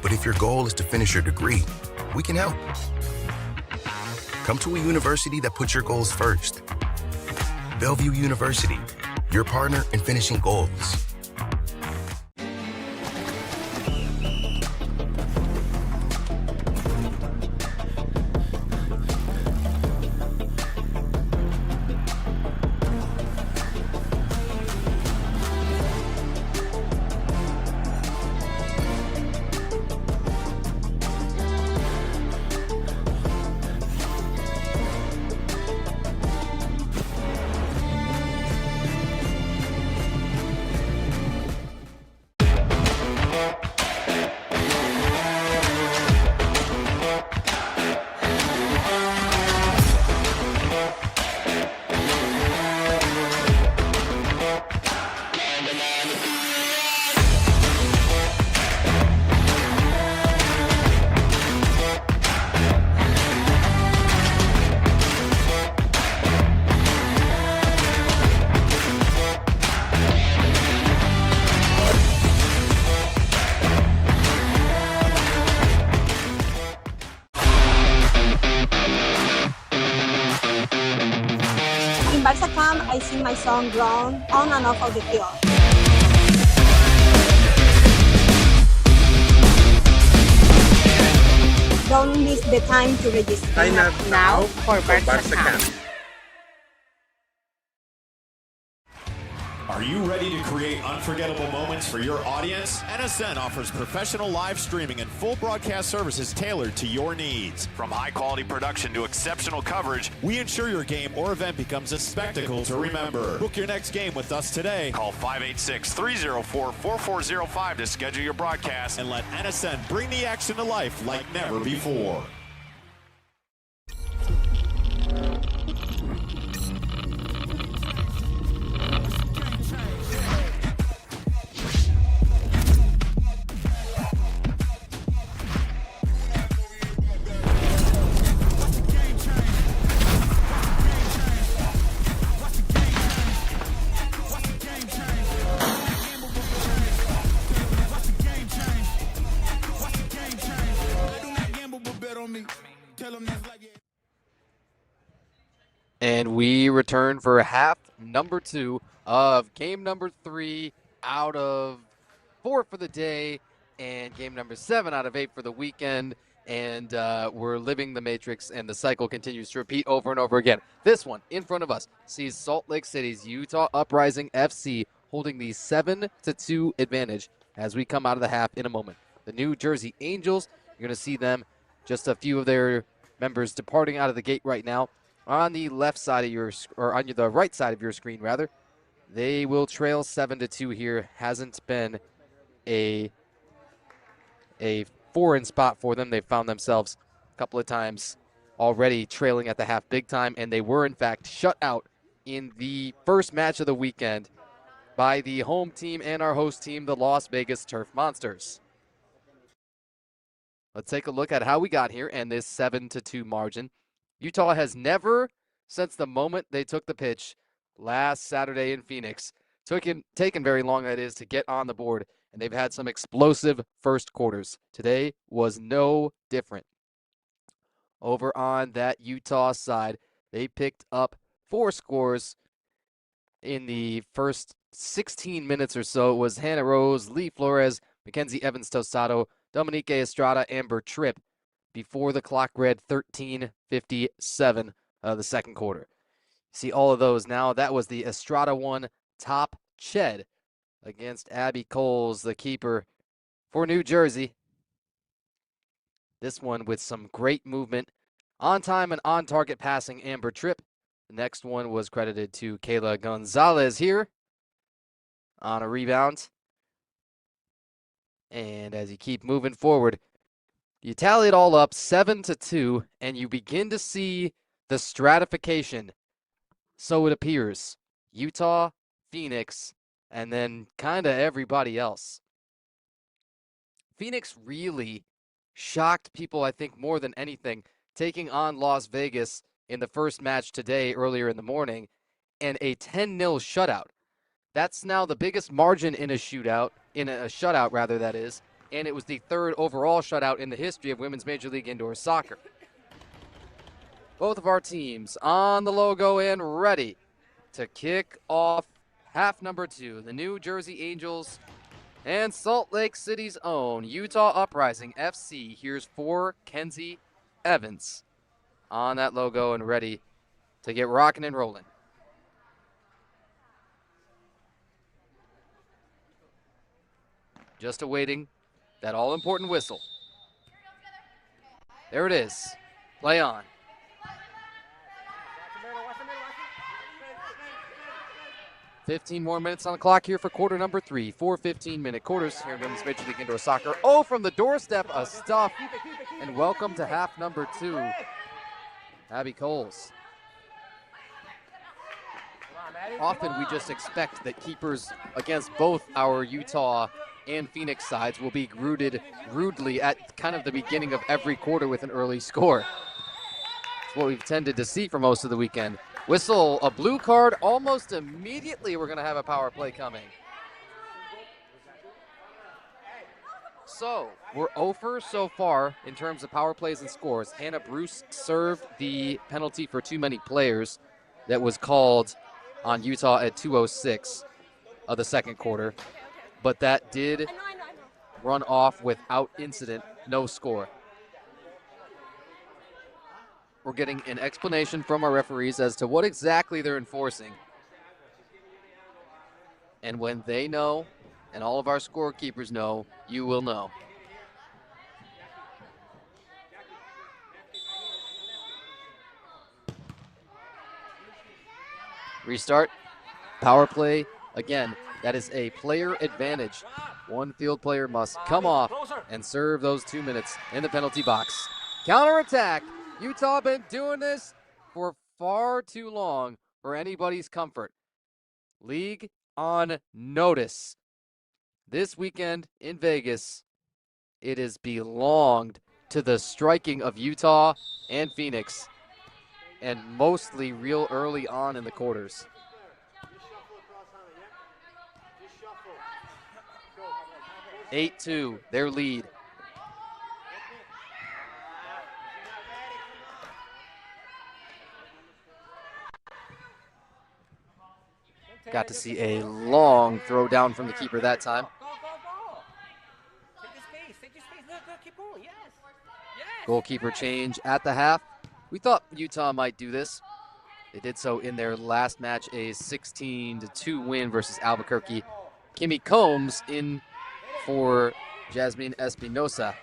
But if your goal is to finish your degree, we can help. Come to a university that puts your goals first. Bellevue University, your partner in finishing goals. In Barca camp, I sing my song Grown on and off of the field. Don't miss the time to register. Sign up now for Barca Camp. Are you ready to create unforgettable moments for your audience? NSN offers professional live streaming and full broadcast services tailored to your needs. From high-quality production to exceptional coverage, We ensure your game or event becomes a spectacle to remember. Book your next game with us today call 586-304-4405 to schedule your broadcast. and let NSN bring the action to life like never before. And we return for half number 2 of game number 3 out of 4 for the day and game number 7 out of 8 for the weekend. And we're living the matrix, and the cycle continues to repeat over and over again. This one in front of us sees Salt Lake City's Utah Uprising FC holding the 7-2 advantage as we come out of the half in a moment. The New Jersey Angels, you're going to see them, just a few of their members departing out of the gate right now. On the left side of your, or on the right side of your screen, rather, they will trail 7-2 here. Hasn't been a foreign spot for them. They've found themselves a couple of times already trailing at the half big time, and they were, in fact, shut out in the first match of the weekend by the home team and our host team, the Las Vegas Turf Monsters. Let's take a look at how we got here and this 7-2 margin. Utah has never, since the moment they took the pitch last Saturday in Phoenix, taken very long, that is, to get on the board, and they've had some explosive first quarters. Today was no different. Over on that Utah side, they picked up 4 scores in the first 16 minutes or so. It was Hannah Rose, Lee Flores, Mackenzie Evans-Tosado, Dominique Estrada, Amber Tripp, before the clock read 13:57 the second quarter. See all of those now. That was the Estrada one, top Ched against Abby Coles, the keeper for New Jersey. This one with some great movement, on time and on target passing, Amber Tripp. The next one was credited to Kayla Gonzalez here on a rebound. And as you keep moving forward, you tally it all up 7-2, and you begin to see the stratification. So it appears. Utah, Phoenix, and then kind of everybody else. Phoenix really shocked people, I think, more than anything, taking on Las Vegas in the first match today earlier in the morning, and a 10-0 shutout. That's now the biggest margin in a shutout, rather, that is, and it was the third overall shutout in the history of Women's Major League Indoor Soccer. Both of our teams on the logo and ready to kick off half number 2. The New Jersey Angels and Salt Lake City's own Utah Uprising FC. Here's for Kenzie Evans on that logo and ready to get rocking and rolling. Just awaiting that all-important whistle. There it is. Play on. 15 more minutes on the clock here for quarter number 3. 4 15-minute quarters here in Women's Major League Indoor Soccer. Oh, from the doorstep, a stuff. And welcome to half number 2, Abby Coles. Often we just expect that keepers against both our Utah and Phoenix sides will be greeted rudely at kind of the beginning of every quarter with an early score. It's what we've tended to see for most of the weekend. Whistle, a blue card, almost immediately we're going to have a power play coming. So, we're over so far in terms of power plays and scores. Hannah Bruce served the penalty for too many players that was called on Utah at 2:06 of the second quarter. But that did run off without incident, no score. We're getting an explanation from our referees as to what exactly they're enforcing. And when they know, and all of our scorekeepers know, you will know. Restart. Power play. Again, that is a player advantage. One field player must come off and serve those 2 minutes in the penalty box. Counterattack. Utah been doing this for far too long for anybody's comfort. League on notice. This weekend in Vegas, it has belonged to the striking of Utah and Phoenix, and mostly real early on in the quarters. Eight 8-2, their lead. Got to see a long throw down from the keeper that time. Goalkeeper change at the half. We thought Utah might do this. They did so in their last match, a 16-2 win versus Albuquerque. Kimmy Combs in for Jasmine Espinosa.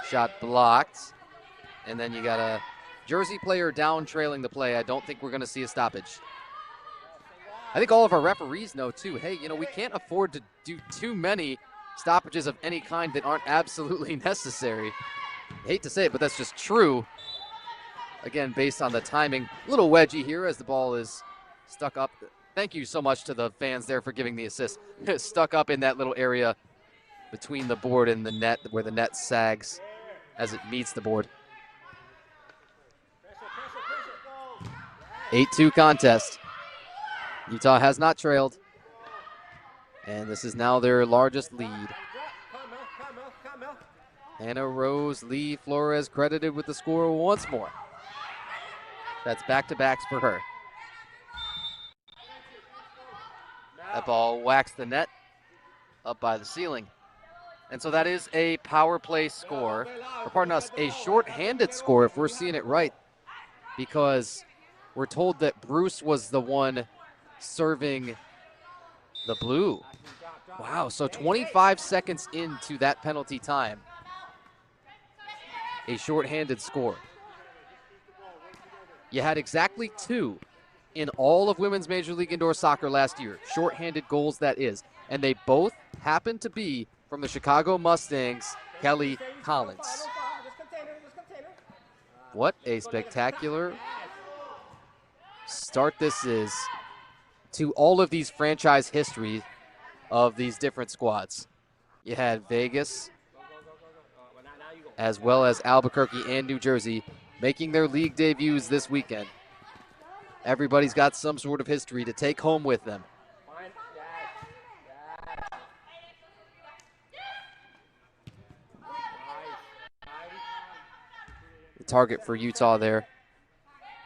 Shot blocked. And then you got a Jersey player down trailing the play. I don't think we're going to see a stoppage. I think all of our referees know too, hey, we can't afford to do too many stoppages of any kind that aren't absolutely necessary. I hate to say it, but that's just true. Again, based on the timing. A little wedgy here as the ball is stuck up. Thank you so much to the fans there for giving the assist. Stuck up in that little area between the board and the net, where the net sags as it meets the board. 8-2 contest. Utah has not trailed. And this is now their largest lead. Hannah Rose Lee Flores credited with the score once more. That's back-to-backs for her. That ball whacks the net up by the ceiling. And so that is a power play score, or pardon us, a shorthanded score if we're seeing it right, because we're told that Bruce was the one serving the blue. Wow, so 25 seconds into that penalty time, a shorthanded score. You had exactly 2 in all of Women's Major League Indoor Soccer last year, shorthanded goals that is, and they both happened to be from the Chicago Mustangs, Kelly Collins. What a spectacular start this is to all of these franchise history of these different squads. You had Vegas, as well as Albuquerque and New Jersey, making their league debuts this weekend. Everybody's got some sort of history to take home with them. The target for Utah there,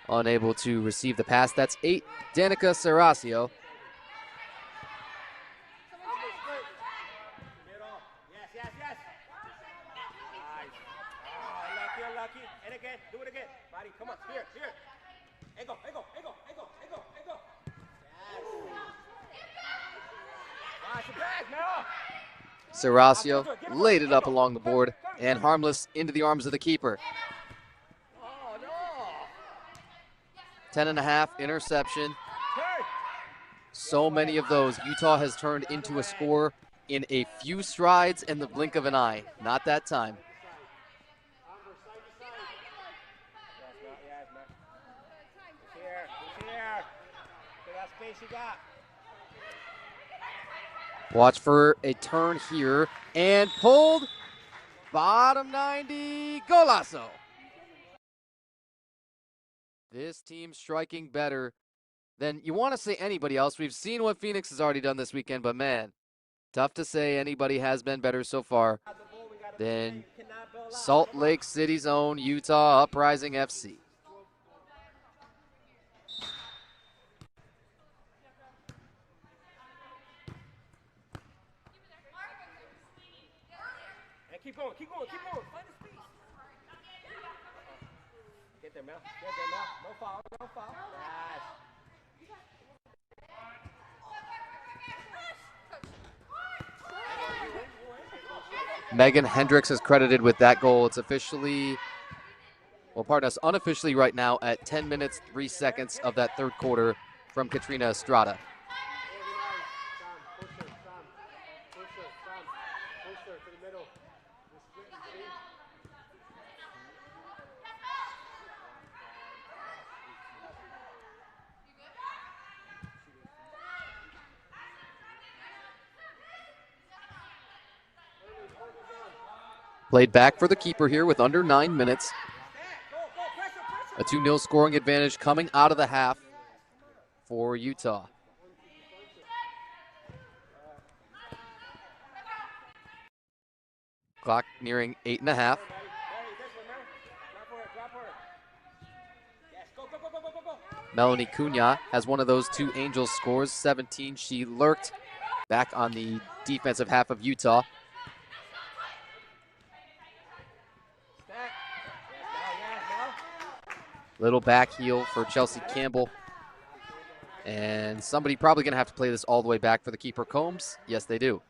unable to receive the pass. That's 8, Danica Serasio. Serasio laid it up along the board and harmless into the arms of the keeper. 10.5 interception. So many of those Utah has turned into a score in a few strides and the blink of an eye. Not that time. Watch for a turn here and pulled. Bottom 90, golazo. This team striking better than you want to say anybody else. We've seen what Phoenix has already done this weekend, but man, tough to say anybody has been better so far than Salt Lake City's own Utah Uprising FC. Keep going, keep going, keep going. Find the space. Get there, Mel. Get there, Mel. No foul, no foul. Yes. Megan Hendricks is credited with that goal. It's officially, well, pardon us, unofficially right now at 10 minutes, 3 seconds of that third quarter from Katrina Estrada. Played back for the keeper here with under 9 minutes. A 2-0 scoring advantage coming out of the half for Utah. Clock nearing 8.5. Melanie Cunha has one of those two Angels scores, 17. She lurked back on the defensive half of Utah. Little back heel for Chelsea Campbell. And somebody probably going to have to play this all the way back for the keeper, Combs. Yes, they do.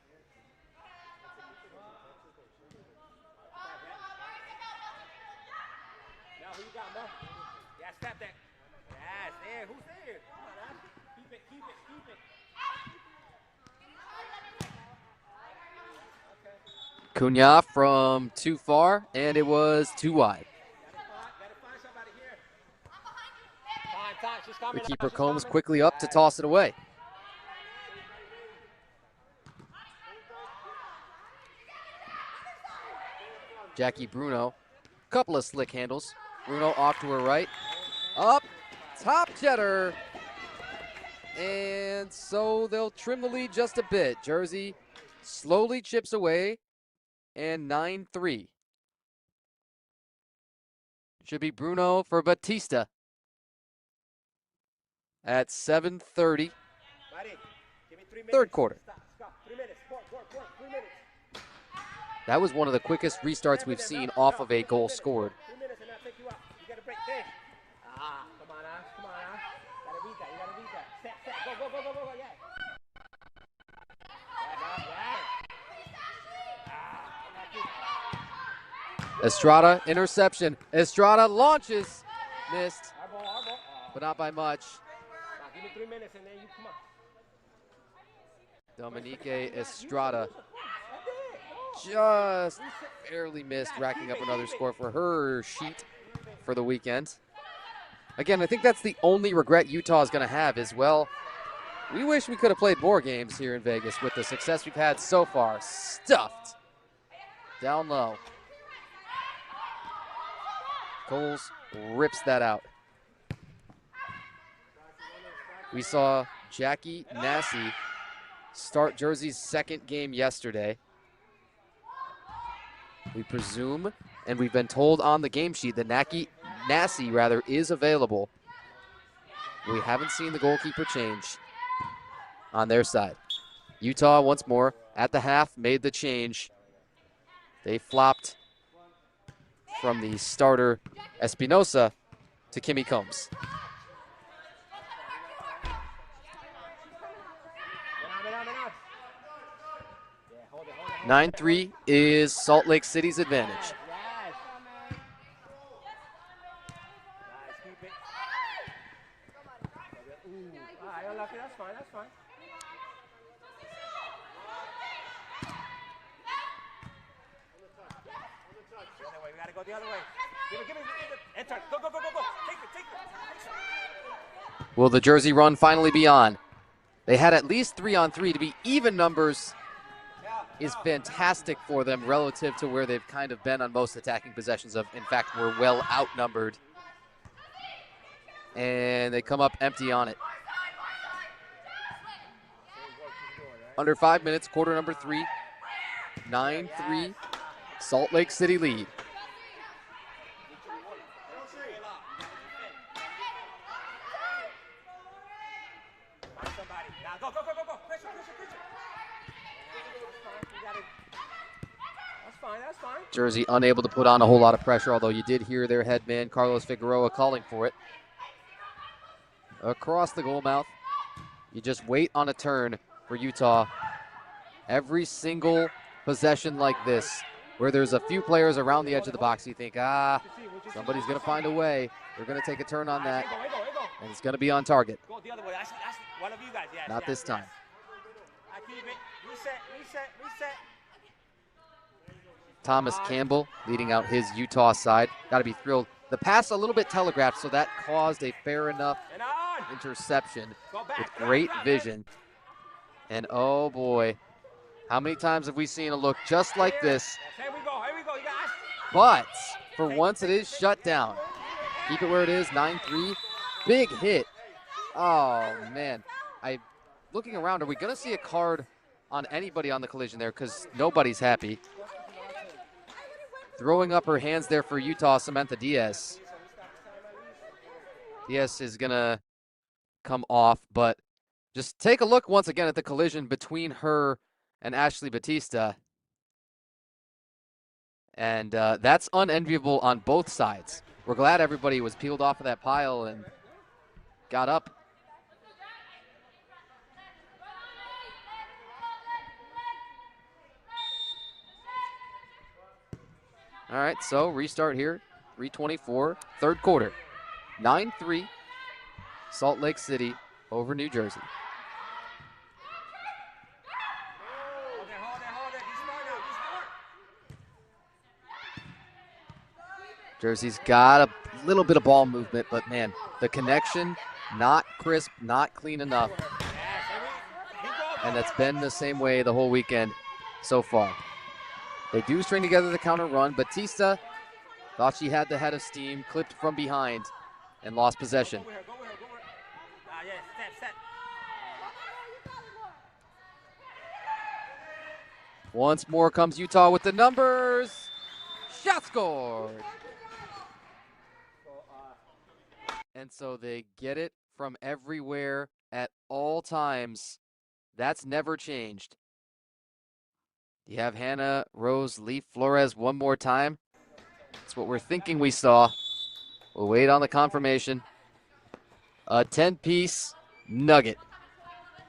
Now who you got, Mel? Yeah, step that. Yes, there. Who's there? Come on, Ash. Keep it, keep it, keep it. Cunha from too far, and it was too wide. The keeper Combs quickly up to toss it away. Jackie Bruno, couple of slick handles. Bruno off to her right. Up, top jetter. And so they'll trim the lead just a bit. Jersey slowly chips away, and 9-3. Should be Bruno for Batista. At 7:30, third quarter. That was one of the quickest restarts we've seen off of a goal scored. Estrada, interception. Estrada launches, missed, but not by much. Give me 3 minutes and then you come on. Dominique Estrada just barely missed, racking up another score for her sheet for the weekend. Again, I think that's the only regret Utah is going to have is, well, We wish we could have played more games here in Vegas with the success we've had so far. Stuffed. Down low. Coles rips that out. We saw Jackie Nassie start Jersey's second game yesterday. We presume, and we've been told on the game sheet that Nassie is available. We haven't seen the goalkeeper change on their side. Utah once more at the half made the change. They flopped from the starter Espinosa to Kimmy Combs. 9-3 is Salt Lake City's advantage. That's fine, that's fine. The other way, we gotta go the other way. Give it. Enter. Go. Take it. Will the Jersey run finally be on? They had at least 3-on-3 to be even numbers is fantastic for them relative to where they've kind of been on most attacking possessions of. In fact, we're well outnumbered. And they come up empty on it. Under 5 minutes, quarter number 3. 9-3, Salt Lake City lead. Go. Pressure. That's fine. Jersey unable to put on a whole lot of pressure, although you did hear their head man, Carlos Figueroa, calling for it. Across the goal mouth. You just wait on a turn for Utah. Every single possession like this, where there's a few players around the edge of the box, you think, somebody's going to find a way. They're going to take a turn on that, and it's going to be on target. Go the other way. That's one of you guys. Yes, Not this time. I keep it. Reset. Thomas Campbell leading out his Utah side. Got to be thrilled. The pass a little bit telegraphed, so that caused a fair enough interception with great vision. And oh boy, how many times have we seen a look just like this? Here we go. But for once it is shut down. Keep it where it is, 9-3. Big hit. Oh man, looking around, are we gonna see a card on anybody on the collision there? Because nobody's happy. Throwing up her hands there for Utah, Samantha Diaz. Diaz is gonna come off, but just take a look once again at the collision between her and Ashley Batista. And that's unenviable on both sides. We're glad everybody was peeled off of that pile and got up. All right, so restart here, 3:24, third quarter. 9-3, Salt Lake City over New Jersey. Jersey's got a little bit of ball movement, but man, the connection, not crisp, not clean enough. And that's been the same way the whole weekend so far. They do string together the counter run. Batista thought she had the head of steam, clipped from behind, and lost possession. Once more comes Utah with the numbers. Shot scored. And so they get it from everywhere at all times. That's never changed. You have Hannah Rose Leaf Flores one more time. That's what we're thinking we saw. We'll wait on the confirmation. A 10-piece nugget.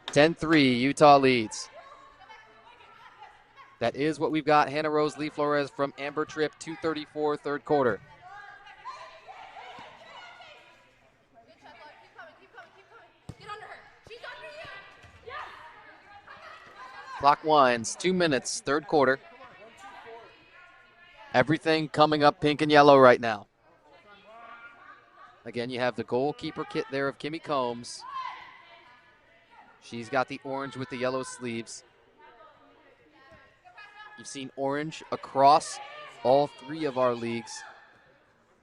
10-3, Utah leads. That is what we've got. Hannah Rose Leaf Flores from Amber Tripp, 2:34, third quarter. Clock winds, 2 minutes, third quarter. Everything coming up pink and yellow right now. Again, you have the goalkeeper kit there of Kimmy Combs. She's got the orange with the yellow sleeves. You've seen orange across all 3 of our leagues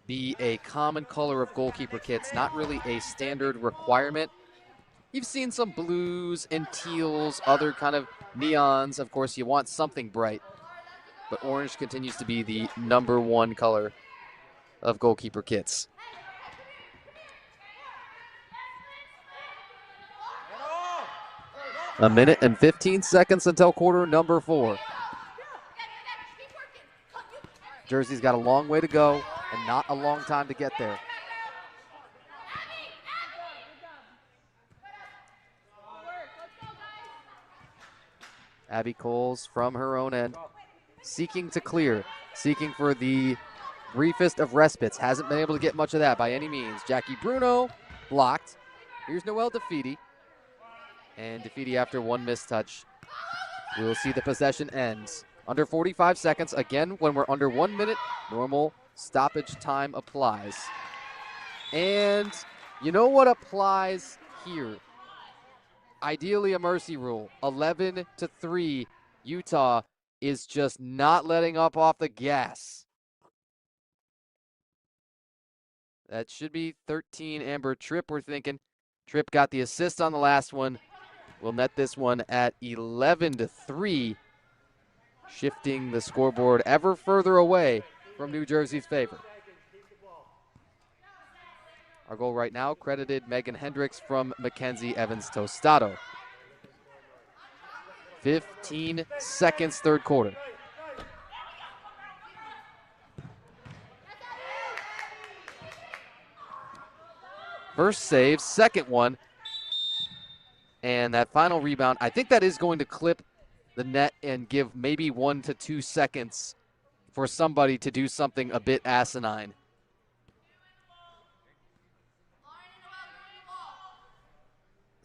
be a common color of goalkeeper kits, not really a standard requirement. You've seen some blues and teals, other kind of neons. Of course, you want something bright, but orange continues to be the #1 color of goalkeeper kits. A minute and 15 seconds until quarter number 4. Jersey's got a long way to go and not a long time to get there. Abby Coles from her own end, seeking to clear, seeking for the briefest of respites. Hasn't been able to get much of that by any means. Jackie Bruno blocked. Here's Noelle DeFeedy. And DeFeedy, after 1 missed touch, we'll see the possession ends. Under 45 seconds. Again, when we're under 1 minute, normal stoppage time applies. And you know what applies here? Ideally a mercy rule. 11-3. Utah is just not letting up off the gas. That should be 13 Amber Tripp, we're thinking. Tripp got the assist on the last one. We'll net this one at 11-3, shifting the scoreboard ever further away from New Jersey's favor. Our goal right now credited Megan Hendricks from Mackenzie Evans Tostado. 15 seconds, third quarter. First save, second one. And that final rebound, I think that is going to clip the net and give maybe 1 to 2 seconds for somebody to do something a bit asinine.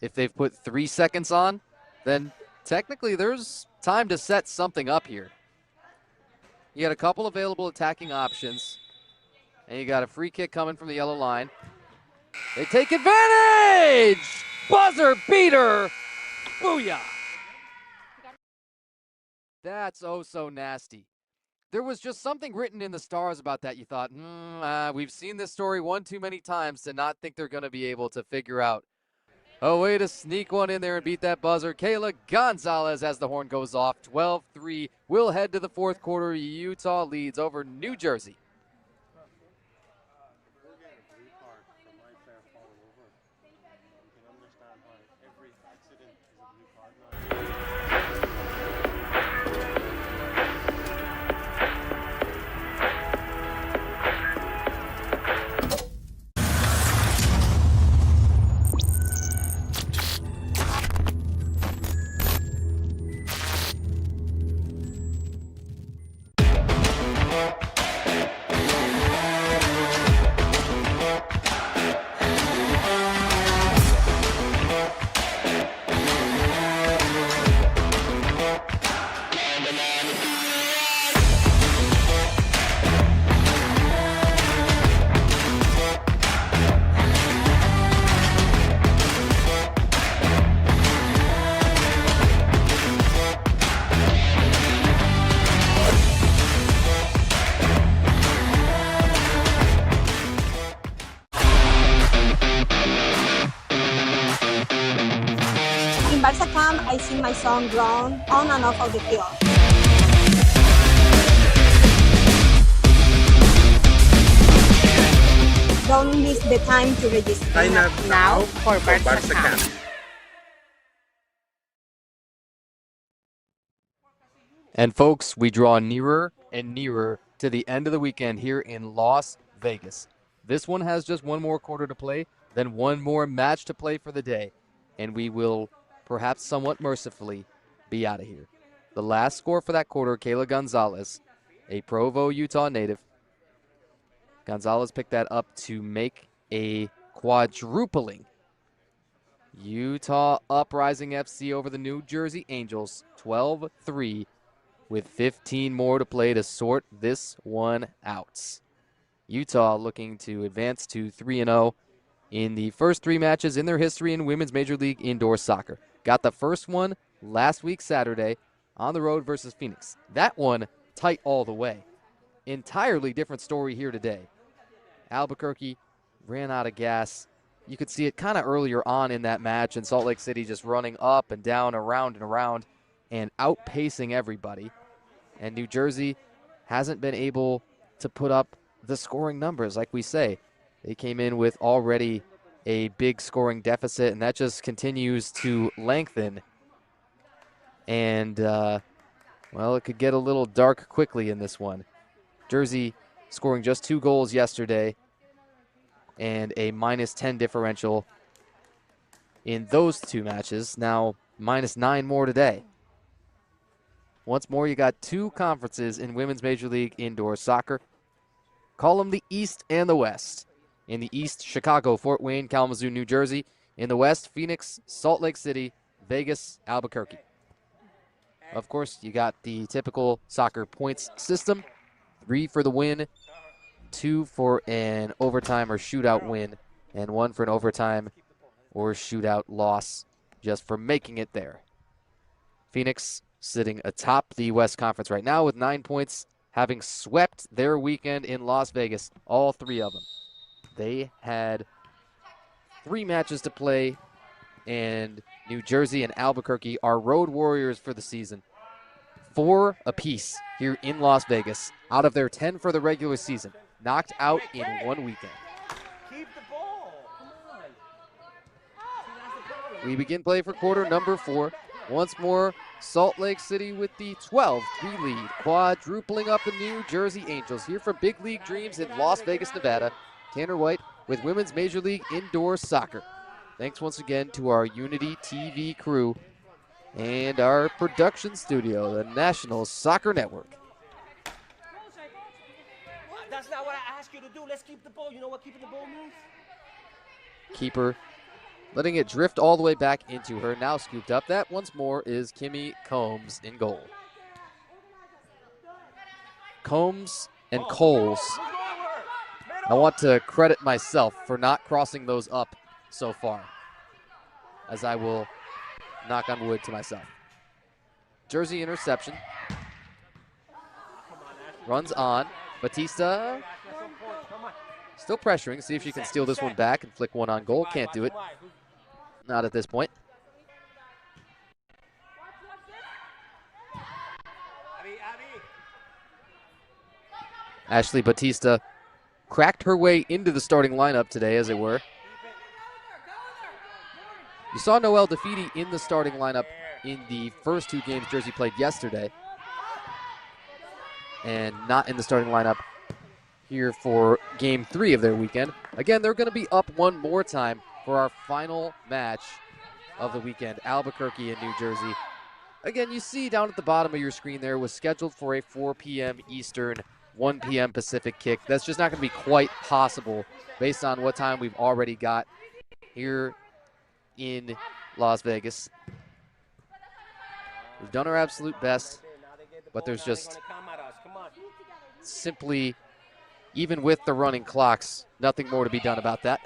If they've put 3 seconds on, then technically there's time to set something up here. You got a couple available attacking options, and you got a free kick coming from the yellow line. They take advantage! Buzzer beater! Booyah! That's oh so nasty. There was just something written in the stars about that. You thought, we've seen this story one too many times to not think they're going to be able to figure out a way to sneak one in there and beat that buzzer. Kayla Gonzalez as the horn goes off. 12-3. We'll head to the fourth quarter. Utah leads over New Jersey. In Barca camp, I sing my song Grown on and off of the field. Don't miss the time to register. Sign up now for Barca Camp. And folks, we draw nearer and nearer to the end of the weekend here in Las Vegas. This one has just one more quarter to play, then one more match to play for the day. And we will, perhaps somewhat mercifully, be out of here. The last score for that quarter, Kayla Gonzalez, a Provo, Utah native. Gonzalez picked that up to make a quadrupling. Utah Uprising FC over the New Jersey Angels, 12-3, with 15 more to play to sort this one out. Utah looking to advance to 3-0 in the first 3 matches in their history in Women's Major League Indoor Soccer. got the first one last week Saturday on the road versus Phoenix. That one tight all the way. Entirely different story here today. Albuquerque ran out of gas. You could see it kind of earlier on in that match, and Salt Lake City just running up and down, around and around, and outpacing everybody. And New Jersey hasn't been able to put up the scoring numbers, like we say. They came in with already a big scoring deficit, and that just continues to lengthen. And, well, it could get a little dark quickly in this one. Jersey scoring just 2 goals yesterday and a -10 differential in those 2 matches. Now -9 more today. Once more, you got 2 conferences in Women's Major League Indoor Soccer. Call them the East and the West. In the East, Chicago, Fort Wayne, Kalamazoo, New Jersey. In the West, Phoenix, Salt Lake City, Vegas, Albuquerque. Of course, you got the typical soccer points system. 3 for the win, 2 for an overtime or shootout win, and 1 for an overtime or shootout loss just for making it there. Phoenix sitting atop the West Conference right now with 9 points, having swept their weekend in Las Vegas, all 3 of them. They had 3 matches to play, and New Jersey and Albuquerque are road warriors for the season. 4 apiece here in Las Vegas out of their 10 for the regular season, knocked out in 1 weekend. Keep the ball. Come on. We begin play for quarter number 4. Once more, Salt Lake City with the 12-3 lead, quadrupling up the New Jersey Angels here for Big League Dreams in Las Vegas, Nevada. Tanner White with Women's Major League Indoor Soccer. Thanks once again to our Unity TV crew and our production studio, the National Soccer Network. That's not what I asked you to do. Let's keep the ball. You know what keeping the ball means? Keeper letting it drift all the way back into her. Now scooped up. That once more is Kimmy Combs in goal. Combs and Coles. I want to credit myself for not crossing those up so far, as I will knock on wood to myself. Jersey interception. Runs on. Batista still pressuring. See if she can steal this one back and flick one on goal. Can't do it. Not at this point. Ashley Batista cracked her way into the starting lineup today, as it were. You saw Noelle DeFeedy in the starting lineup in the first 2 games Jersey played yesterday, and not in the starting lineup here for game 3 of their weekend. Again, they're going to be up 1 more time for our final match of the weekend, Albuquerque and New Jersey. Again, you see down at the bottom of your screen there was scheduled for a 4 p.m. Eastern, 1 p.m. Pacific kick. That's just not going to be quite possible based on what time we've already got here in Las Vegas. We've done our absolute best, but there's just simply, even with the running clocks, nothing more to be done about that.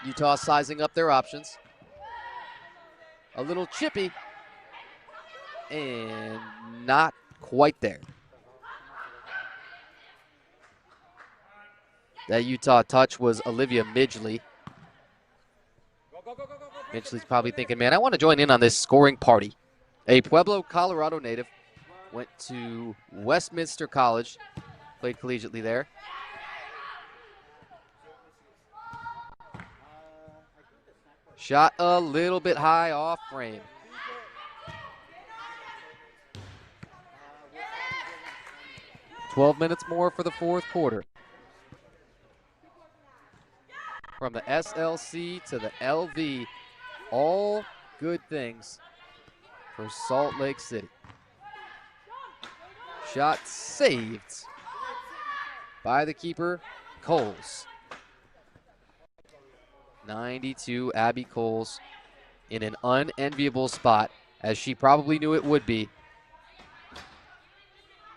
Utah sizing up their options. A little chippy, and not quite there. That Utah touch was Olivia Midgley. Midgley's probably thinking, man, I want to join in on this scoring party. A Pueblo, Colorado native, went to Westminster College, played collegiately there. Shot a little bit high off frame. "12 minutes more for the 4th quarter. From the SLC to the LV, all good things for Salt Lake City. Shot saved by the keeper, Coles. 92, Abby Coles, in an unenviable spot, as she probably knew it would be,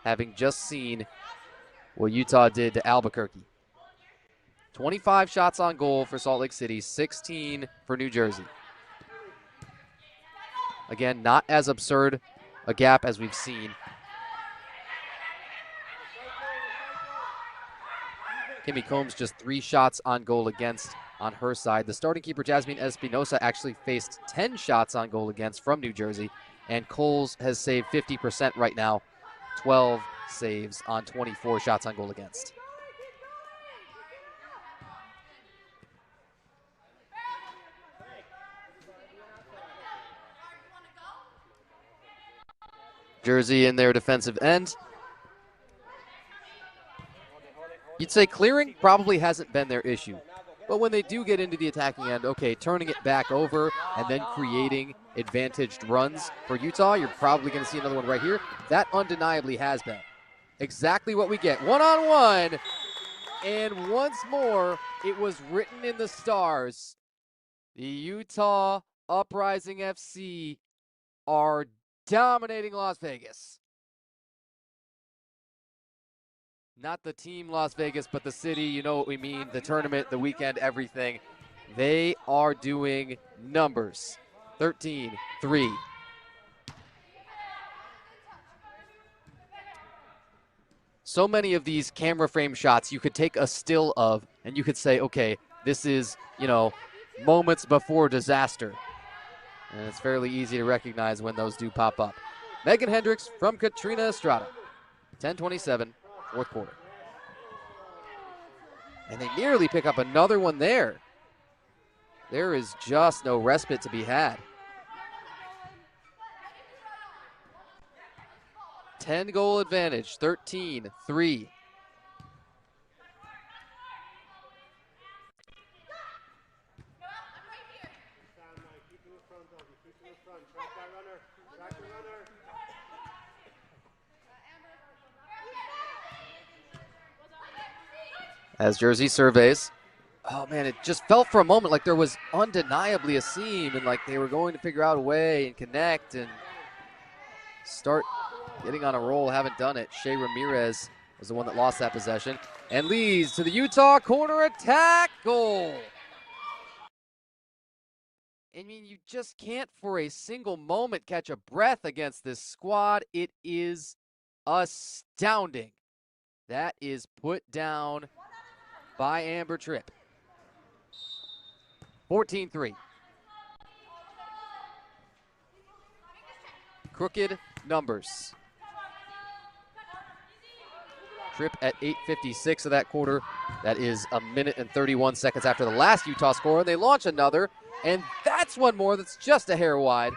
having just seen what Utah did to Albuquerque. 25 shots on goal for Salt Lake City, 16 for New Jersey. Again, not as absurd a gap as we've seen. Kimmy Combs just 3 shots on goal against on her side. The starting keeper, Jasmine Espinosa, actually faced 10 shots on goal against from New Jersey, and Coles has saved 50% right now, 12 saves on 24 shots on goal against. Jersey in their defensive end. You'd say clearing probably hasn't been their issue. But when they do get into the attacking end, okay, turning it back over and then creating advantaged runs for Utah, you're probably going to see another one right here. That undeniably has been exactly what we get. One-on-one. And once more, it was written in the stars. The Utah Uprising FC are dominating Las Vegas. Not the team Las Vegas, but the city. You know what we mean. The tournament, the weekend, everything. They are doing numbers. 13-3. So many of these camera frame shots you could take a still of, and you could say, okay, this is, moments before disaster. And it's fairly easy to recognize when those do pop up. Megan Hendricks from Katrina Estrada. 10:27, fourth quarter. And they nearly pick up another one there. There is just no respite to be had. 10-goal advantage, 13-3. As Jersey surveys. Oh, man, it just felt for a moment like there was undeniably a seam and like they were going to figure out a way and connect and start getting on a roll. Haven't done it. Shea Ramirez was the one that lost that possession and leads to the Utah corner attack goal. I mean, you just can't for a single moment catch a breath against this squad. It is astounding. That is put down by Amber Tripp. 14-3. Crooked numbers. Tripp at 8:56 of that quarter. That is a minute and 31 seconds after the last Utah score. And they launch another, and that's one more that's just a hair wide.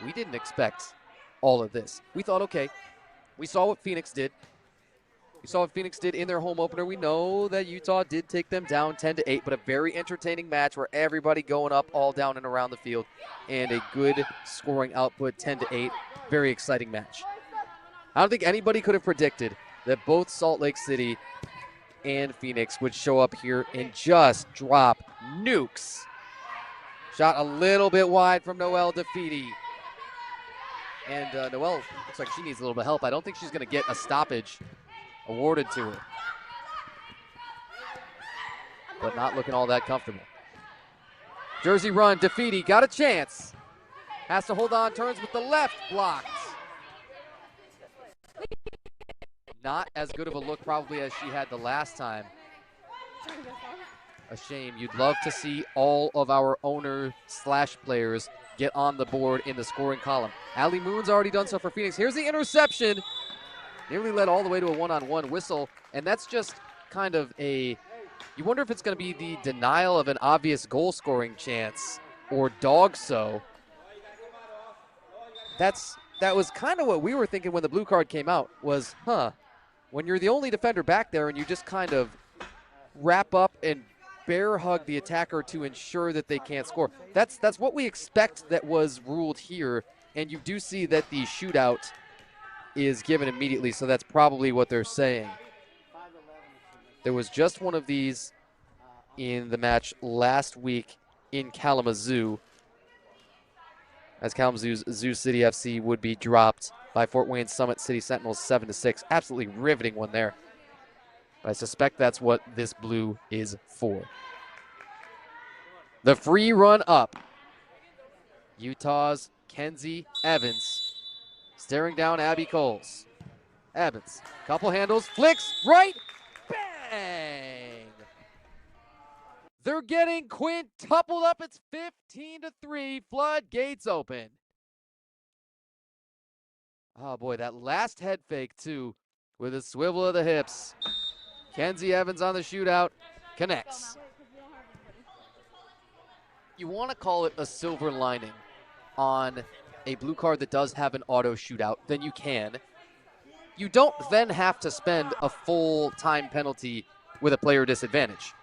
We didn't expect all of this. We thought, okay, we saw what Phoenix did. We saw what Phoenix did in their home opener. We know that Utah did take them down 10-8, but a very entertaining match where everybody going up all down and around the field, and a good scoring output, 10-8. Very exciting match. I don't think anybody could have predicted that both Salt Lake City and Phoenix would show up here and just drop nukes. Shot a little bit wide from Noelle Defeaty. And Noelle looks like she needs a little bit of help. I don't think she's going to get a stoppage awarded to her. But not looking all that comfortable. Jersey run, Defeaty got a chance. Has to hold on, turns with the left, blocked. Not as good of a look probably as she had the last time. A shame. You'd love to see all of our owner/players get on the board in the scoring column. Allie Moon's already done so for Phoenix. Here's the interception. Nearly led all the way to a one-on-one whistle, and that's just kind of a, you wonder if it's going to be the denial of an obvious goal-scoring chance or dog-so. That was kind of what we were thinking when the blue card came out was, when you're the only defender back there and you just kind of wrap up and bear hug the attacker to ensure that they can't score. That's what we expect that was ruled here, and you do see that the shootout is given immediately, so that's probably what they're saying. There was just one of these in the match last week in Kalamazoo, as Kalamazoo's Zoo City FC would be dropped by Fort Wayne Summit City Sentinels 7-6. Absolutely riveting one there. But I suspect that's what this blue is for. The free run up. Utah's Kenzie Evans staring down Abby Coles. Evans, couple handles, flicks, right, bang! They're getting quintupled up. It's 15-3, floodgates open. Oh boy, that last head fake too, with a swivel of the hips. Kenzie Evans on the shootout, connects. You want to call it a silver lining on a blue card that does have an auto shootout, then you can. You don't then have to spend a full time penalty with a player disadvantage.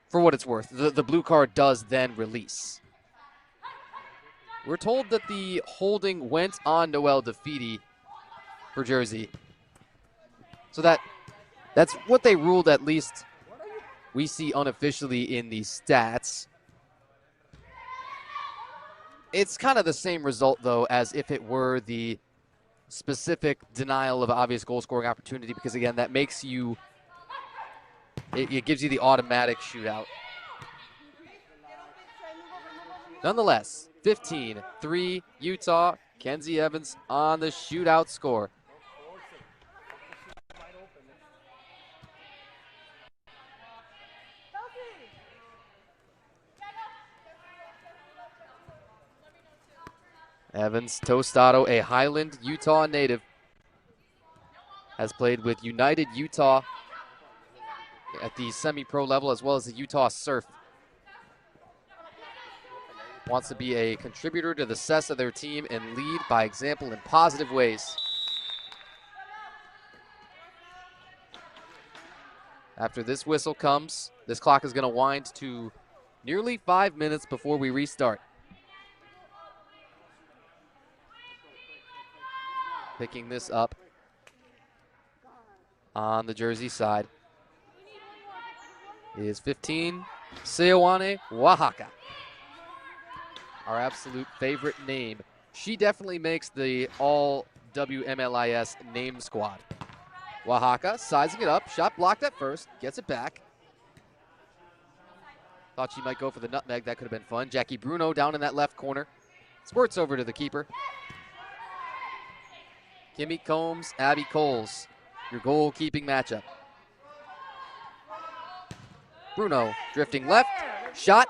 For what it's worth, the blue card does then release. We're told that the holding went on Noel DeFeedy for Jersey. So that's what they ruled, at least we see unofficially in the stats. It's kind of the same result, though, as if it were the specific denial of obvious goal-scoring opportunity, because, again, that makes you, it gives you the automatic shootout. Nonetheless, 15-3 Utah. Kenzie Evans on the shootout score. Evans Tostado, a Highland, Utah native, has played with United Utah at the semi-pro level as well as the Utah Surf. Wants to be a contributor to the success of their team and lead by example in positive ways. After this whistle comes, this clock is going to wind to nearly 5 minutes before we restart. Picking this up on the Jersey side is 15, Seoane Oaxaca. Our absolute favorite name. She definitely makes the all WMLIS name squad. Oaxaca sizing it up, shot blocked at first, gets it back. Thought she might go for the nutmeg, that could have been fun. Jackie Bruno down in that left corner. Squirts over to the keeper. Kimmy Combs, Abby Coles, your goalkeeping matchup. Bruno drifting left, shot,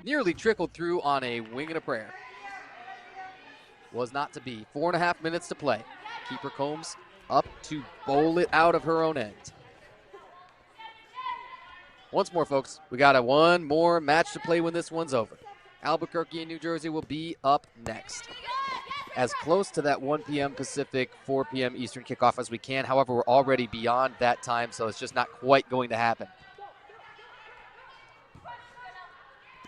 nearly trickled through on a wing and a prayer. Was not to be. 4.5 minutes to play. Keeper Combs up to bowl it out of her own end. Once more, folks, we got one more match to play when this one's over. Albuquerque and New Jersey will be up next. As close to that 1 p.m. Pacific, 4 p.m. Eastern kickoff as we can. However, we're already beyond that time, so it's just not quite going to happen.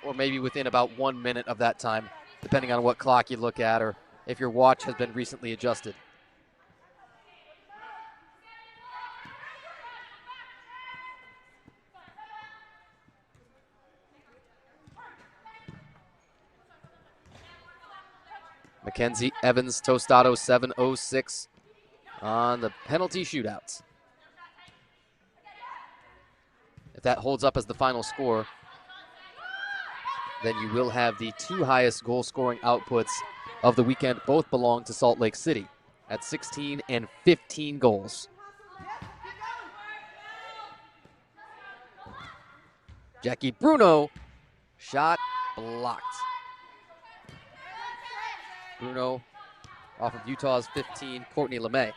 Or maybe within about 1 minute of that time, depending on what clock you look at or if your watch has been recently adjusted. Mackenzie Evans Tostado 7:06 on the penalty shootouts. If that holds up as the final score, then you will have the two highest goal scoring outputs of the weekend. Both belong to Salt Lake City at 16 and 15 goals. Jackie Bruno, shot blocked. Bruno off of Utah's 15, Courtney LeMay.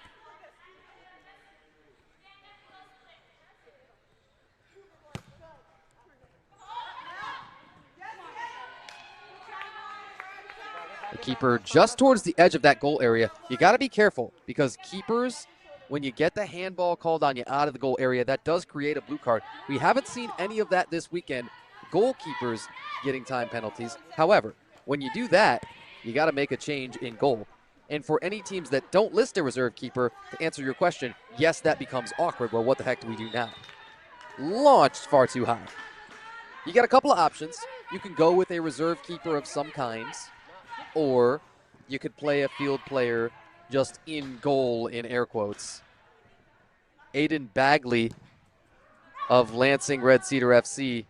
The keeper just towards the edge of that goal area. You got to be careful because keepers, when you get the handball called on you out of the goal area, that does create a blue card. We haven't seen any of that this weekend. Goalkeepers getting time penalties. However, when you do that, you got to make a change in goal. And for any teams that don't list a reserve keeper, to answer your question, yes, that becomes awkward. Well, what the heck do we do now? Launched far too high. You got a couple of options. You can go with a reserve keeper of some kinds, or you could play a field player just in goal in air quotes. Aiden Bagley of Lansing Red Cedar FC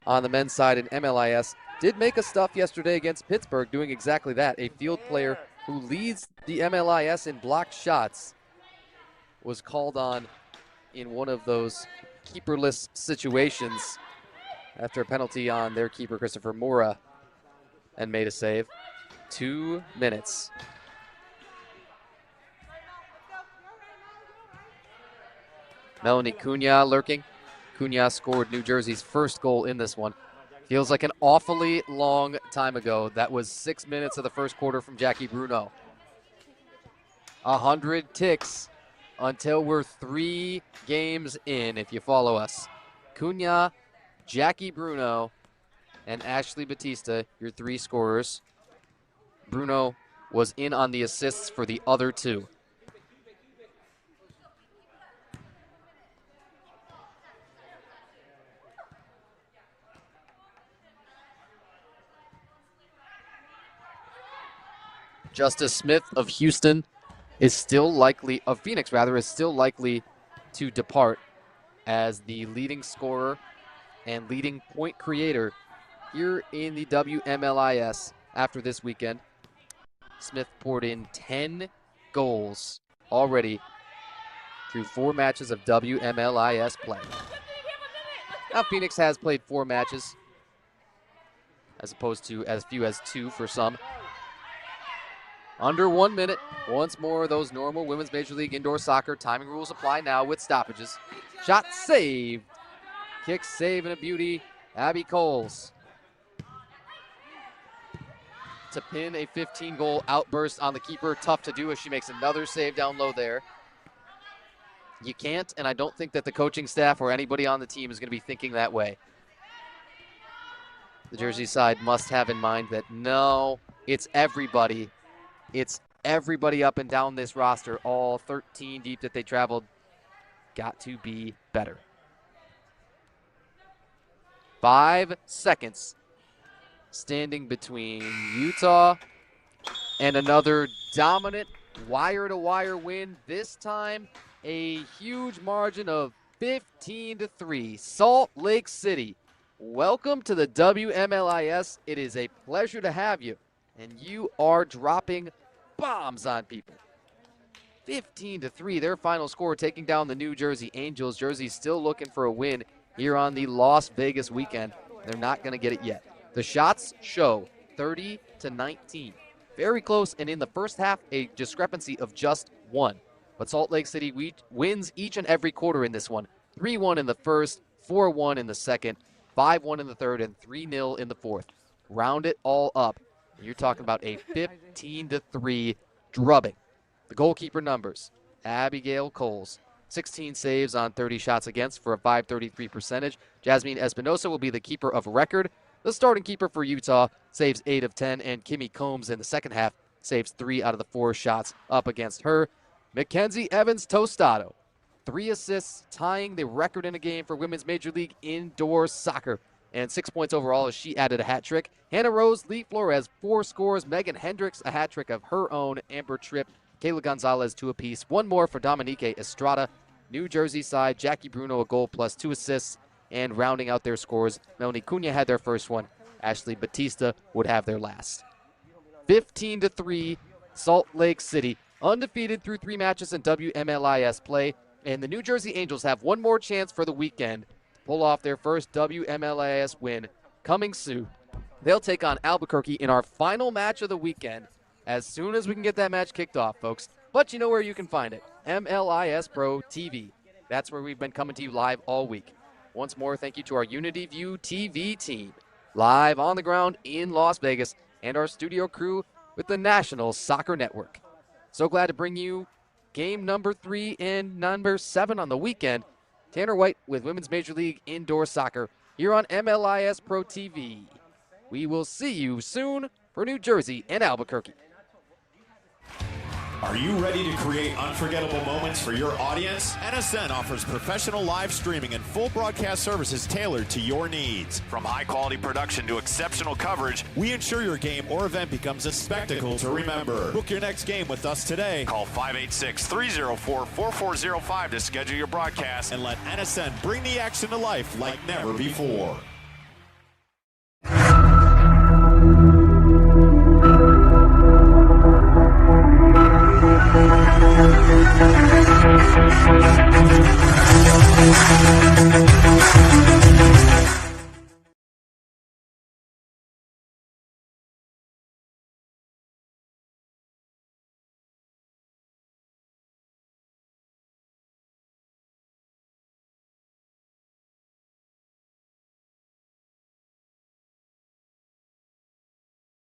on the men's side in MLIS did make a stuff yesterday against Pittsburgh, doing exactly that. A field player who leads the MLIS in blocked shots was called on in one of those keeperless situations after a penalty on their keeper, Christopher Mora, and made a save. 2 minutes. Melanie Cunha lurking. Cunha scored New Jersey's first goal in this one. Feels like an awfully long time ago. That was 6 minutes of the first quarter from Jackie Bruno. 100 ticks until we're 3 games in, if you follow us. Cunha, Jackie Bruno, and Ashley Batista, your 3 scorers. Bruno was in on the assists for the other 2. Justice Smith of Houston is still likely, of Phoenix rather, is still likely to depart as the leading scorer and leading point creator here in the WMLIS after this weekend. Smith poured in 10 goals already through 4 matches of WMLIS play. Now Phoenix has played 4 matches as opposed to as few as 2 for some. Under 1 minute. Once more, those normal Women's Major League Indoor Soccer timing rules apply now with stoppages. Shot saved. Kick save and a beauty. Abby Coles to pin a 15-goal outburst on the keeper. Tough to do as she makes another save down low there. You can't, and I don't think that the coaching staff or anybody on the team is going to be thinking that way. The Jersey side must have in mind that no, it's everybody. It's everybody up and down this roster, all 13 deep that they traveled, got to be better. 5 seconds standing between Utah and another dominant wire-to-wire win. This time, a huge margin of 15-3. Salt Lake City, welcome to the WMLIS. It is a pleasure to have you. And you are dropping bombs on people. 15-3, their final score, taking down the New Jersey Angels. Jersey still looking for a win here on the Las Vegas weekend. They're not going to get it yet. The shots show 30-19. Very close, and in the first half, a discrepancy of just 1. But Salt Lake City wins each and every quarter in this one. 3-1 in the first, 4-1 in the second, 5-1 in the third, and 3-0 in the fourth. Round it all up. You're talking about a 15-3 drubbing. The goalkeeper numbers: Abigail Coles, 16 saves on 30 shots against for a .533 percentage. Jasmine Espinosa will be the keeper of record. The starting keeper for Utah saves 8 of 10, and Kimmy Combs in the second half saves 3 out of the 4 shots up against her. Mackenzie Evans Tostado, 3 assists, tying the record in a game for Women's Major League Indoor Soccer, and 6 points overall as she added a hat trick. Hannah Rose Lee Flores, 4 scores. Megan Hendricks, a hat trick of her own. Amber Tripp, Kayla Gonzalez, 2 apiece. 1 more for Dominique Estrada. New Jersey side, Jackie Bruno, a goal plus 2 assists. And rounding out their scores, Melanie Cunha had their first one. Ashley Batista would have their last. 15-3, Salt Lake City, undefeated through 3 matches in WMLIS play. And the New Jersey Angels have one more chance for the weekend to pull off their first WMLIS win coming soon. They'll take on Albuquerque in our final match of the weekend as soon as we can get that match kicked off, folks. But you know where you can find it, MLIS Pro TV. That's where we've been coming to you live all week. Once more, thank you to our Unity View TV team, live on the ground in Las Vegas, and our studio crew with the National Soccer Network. So glad to bring you game number 3 and number 7 on the weekend. Tanner White with Women's Major League Indoor Soccer here on MLIS Pro TV. We will see you soon for New Jersey and Albuquerque. Are you ready to create unforgettable moments for your audience? NSN offers professional live streaming and full broadcast services tailored to your needs. From high-quality production to exceptional coverage, We ensure your game or event becomes a spectacle to remember. Book your next game with us today call 586-304-4405 to schedule your broadcast. and let NSN bring the action to life like never before.